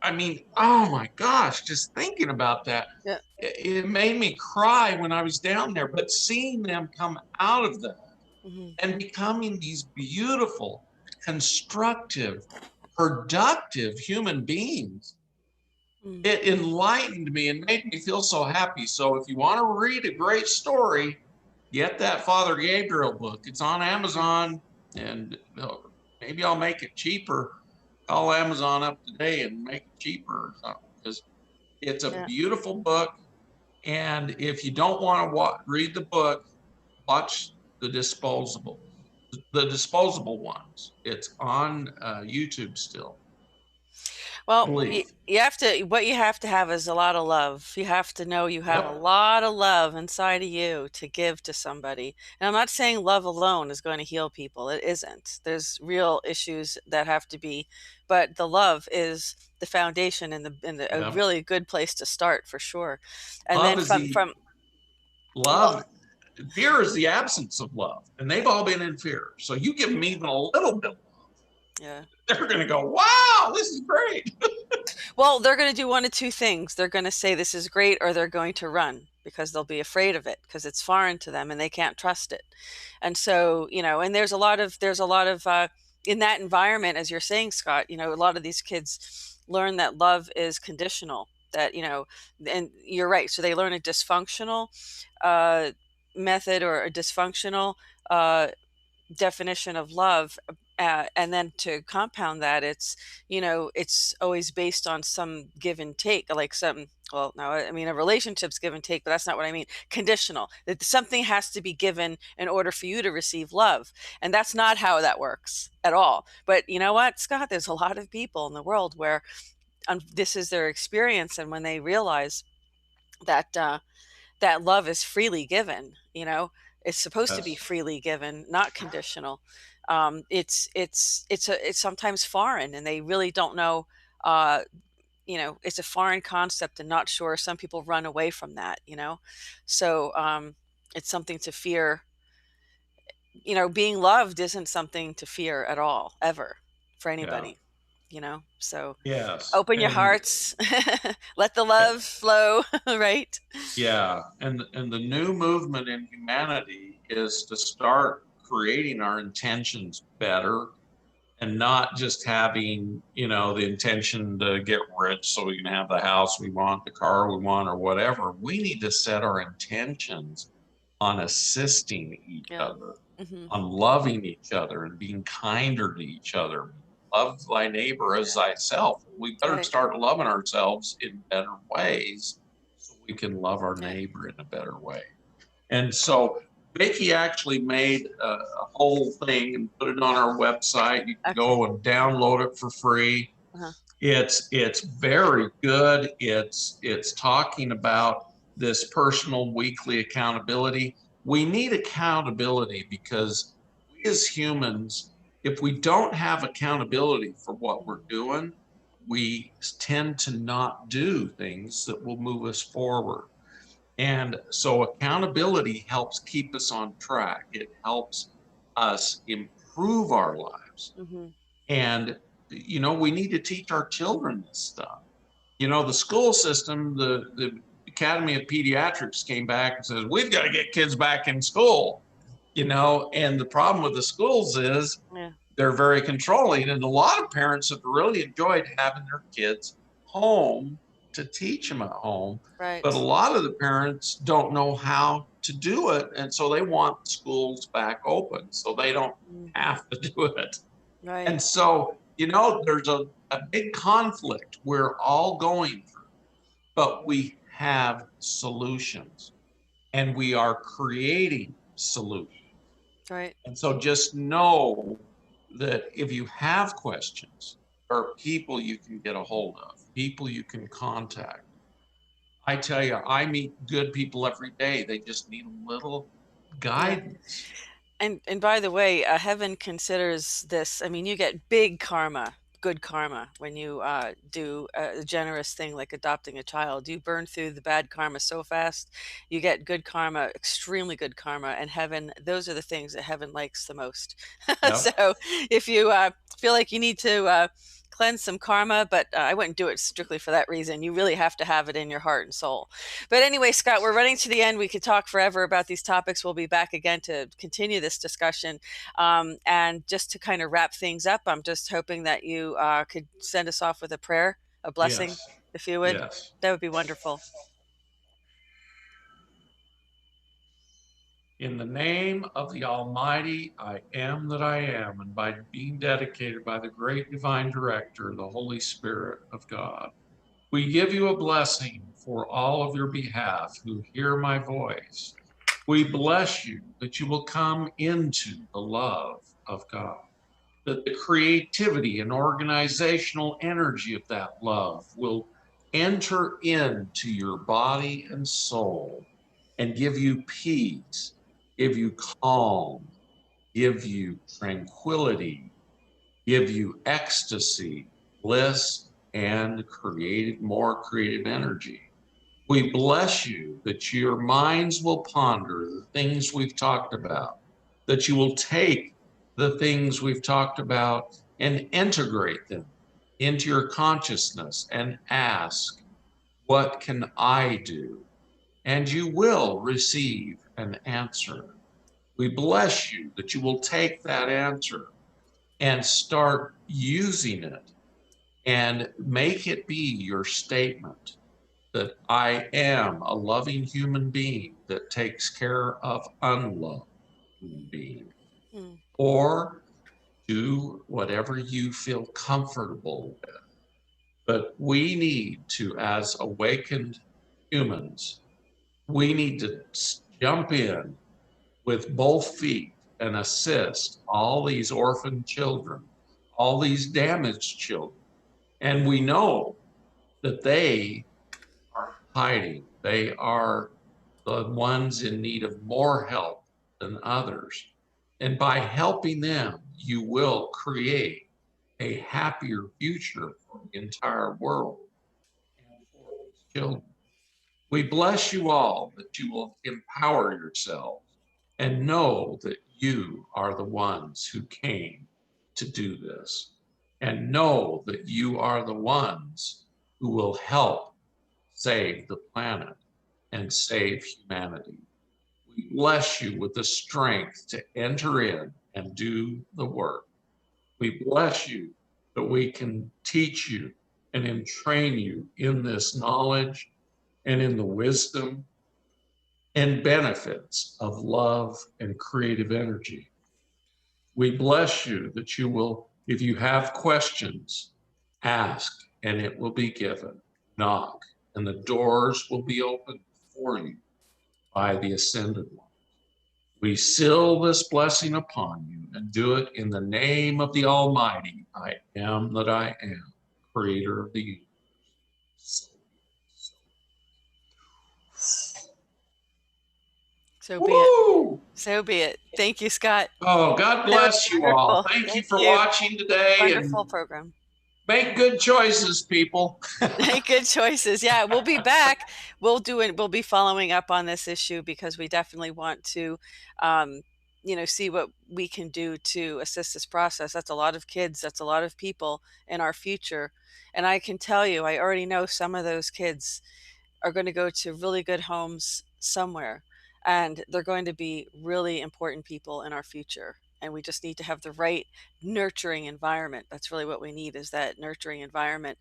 I mean, oh my gosh, just thinking about that, Yeah. it made me cry when I was down there. But seeing them come out of that Mhm. and becoming these beautiful, constructive, productive human beings, Mm. it enlightened me and made me feel so happy. So if you want to read a great story, get that Father Gabriel book. It's on Mm. Amazon, and maybe I'll make it cheaper. Call Amazon up today and make it cheaper or something, because it's a Yeah. beautiful book. And if you don't want to read the book, watch the disposable ones. It's on YouTube still, I Well, believe. you have to, what you have to have is a lot of love. You have to know you have a Yep. lot of love inside of you to give to somebody. And I'm not saying love alone is going to heal people. It isn't. There's real issues that have to be, but the love is the foundation and a Yep. really good place to start for sure. And Love then is the from well, love. Fear is the absence of love, and they've all been in fear. So you give them even a little bit of love, yeah. they're going to go, "Wow, this is great." Well, they're going to do one of two things. They're going to say this is great, or they're going to run because they'll be afraid of it because it's foreign to them and they can't trust it. And so, and there's a lot of in that environment, as you're saying, Scott, a lot of these kids learn that love is conditional. And you're right. So they learn a dysfunctional uh, method or a dysfunctional uh, definition of love, and then to compound that, it's always based on some give and take, like some, well, no, I mean, a relationship's give and take, but that's not what I mean. Conditional, that something has to be given in order for you to receive love, and that's not how that works at all. But you know what, Scott, there's a lot of people in the world where this is their experience, and when they realize that that love is freely given, it's supposed to be Yes. freely given, not conditional. It's sometimes foreign, and they really don't know. uh it's a foreign concept and not sure. Some people run away from that, so it's something to fear. Being loved isn't something to fear at all, ever, for Yeah. anybody. So Yes. open your hearts, let the love flow. Right. Yeah, and the new movement in humanity is to start creating our intentions better, and not just having, the intention to get rich so we can have the house we want, the car we want, or whatever. We need to set our intentions on assisting each Yeah. other, Hmm. on loving each other and being kinder to each other. Love thy neighbor as thyself. We better Right. start loving ourselves in better ways so we can love our Yeah. neighbor in a better way. And so Vicky actually made a whole thing and put it on our website. You can Okay. go and download it for free. Uh-huh. It's very good. It's talking about this personal weekly accountability. We need accountability because we as humans, if we don't have accountability for what we're Mhm. doing, we tend to not do things that will move us forward. And so accountability helps keep us on track. It helps us improve our lives. Mhm. And, we need to teach our children this stuff. The school system, the Academy of Pediatrics came back and says, we've got to get kids back in school, and the problem with the schools is Yeah. they're very controlling. And a lot of parents have really enjoyed having their kids home to teach them at home. But a Right. lot of the parents don't know how to do it. And so they want schools back open so they don't Mhm. have to do it. Right. And so, there's a big conflict we're all going through, but we have solutions and we are creating solutions. Right. And so just know that if you have questions, there are people you can get a hold of, people you can contact. I tell you, I meet good people every day. They just need a little Yeah. guidance. And by the way, heaven considers this. I mean, you get big karma, good karma when you do a generous thing like adopting a child. You burn through the bad karma so fast, you get good karma, extremely good karma, and heaven. Those are the things that heaven likes the most. Yep. So if you feel like you need to cleanse some karma, but I wouldn't do it strictly for that reason. You really have to have it in your heart and soul. But anyway, Scott, we're running to the end. We could talk forever about these topics. We'll be back again to continue this discussion. And just to kind of wrap things up, I'm just hoping that you could send us off with a prayer, a blessing, Yes. if you would. Yes. That would be wonderful. In the name of the Almighty, I am that I am, and by being dedicated by the great divine director, the Holy Spirit of God, we give you a blessing for all of your behalf who hear my voice. We bless you that you will come into the love of God, that the creativity and organizational energy of that love will enter into your body and soul and give you peace, give you calm, give you tranquility, give you ecstasy, bliss, and more creative energy. We bless you that your minds will ponder the things we've talked about, that you will take the things we've talked about and integrate them into your consciousness and ask, what can I do? And you will receive an answer. We bless you that you will take that answer and start using it and make it be your statement that I am a loving human being that takes care of unloved human beings, Mm. or do whatever you feel comfortable with. But we need to, as awakened humans, we need to jump in with both feet and assist all these orphan children, all these damaged children. And we know that they are hiding. They are the ones in need of more help than others. And by helping them, you will create a happier future for the entire world and for these children. We bless you all that you will empower yourselves and know that you are the ones who came to do this. And know that you are the ones who will help save the planet and save humanity. We bless you with the strength to enter in and do the work. We bless you that we can teach you and entrain you in this knowledge and in the wisdom and benefits of love and creative energy. We bless you that you will, if you have questions, ask and it will be given. Knock and the doors will be opened for you by the Ascended One. We seal this blessing upon you and do it in the name of the Almighty. I am that I am, creator of the universe. So, So be it. woo! So be it. Thank you, Scott. Oh, God That was bless you all. wonderful. Thank you Thank for you. watching today Wonderful and program. make good choices, people. Good choices. Yeah, we'll be back. We'll do it. We'll be following up on this issue because we definitely want to, um, see what we can do to assist this process. That's a lot of kids. That's a lot of people in our future. And I can tell you, I already know some of those kids are going to go to really good homes somewhere, and they're going to be really important people in our future. and we just need to have the right nurturing environment. That's really what we need, is that nurturing environment,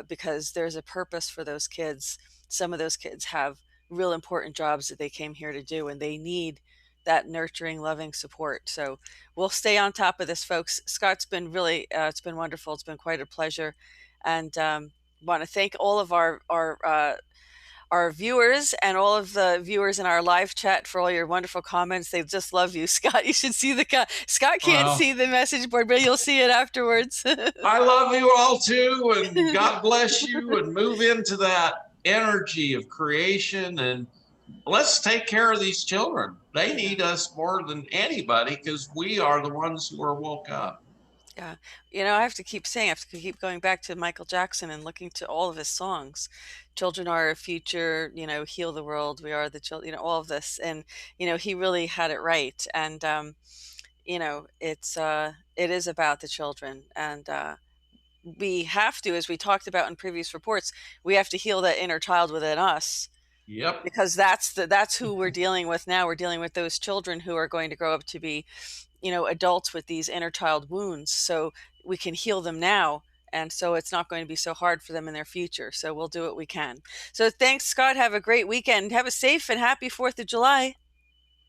because there's a purpose for those kids. Some of those kids have real important jobs that they came here to do, and they need that nurturing, loving support. So we'll stay on top of this, folks. Scott's been really, it's been wonderful. It's been quite a pleasure, and want to thank all of our viewers and all of the viewers in our live chat for all your wonderful comments. They just love you, Scott. You should see Scott can't Well, see the message board, but you'll see it afterwards. I love you all too, and God bless you, and move into that energy of creation, and let's take care of these children. They Yeah. need us more than anybody because we are the ones who are woke up. Yeah. You know, I have to keep saying, I have to keep going back to Michael Jackson and looking to all of his songs. Children are our future, heal the world. We are the children, all of this. And, he really had it right. And, it is about the children. And, we have to, as we talked about in previous reports, we have to heal that inner child within us, Yep. because that's who we're dealing with now. We're dealing with those children who are going to grow up to be, adults with these inner child wounds. So we can heal them now. And so it's not going to be so hard for them in their future. So we'll do what we can. So thanks, Scott. Have a great weekend. Have a safe and happy 4th of July.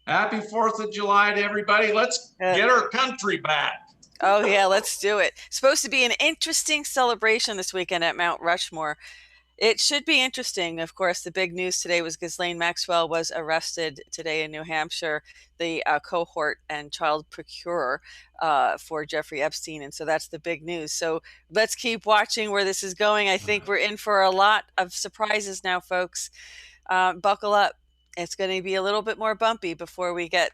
Happy 4th of July to everybody. Let's Uh, get our country back. oh, yeah, let's do it. Supposed to be an interesting celebration this weekend at Mount Rushmore. It should be interesting. Of course, the big news today was Ghislaine Maxwell was arrested today in New Hampshire, the cohort and child procurer for Jeffrey Epstein. And so that's the big news. So let's keep watching where this is going. I think we're in for a lot of surprises now, folks. Buckle up. It's going to be a little bit more bumpy before we get,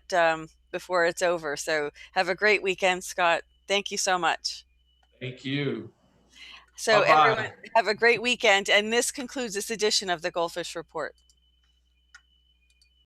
before it's over. So have a great weekend, Scott. Thank you so much. Thank you. So Bye everyone, bye. have a great weekend, and this concludes this edition of the GoldFish Report.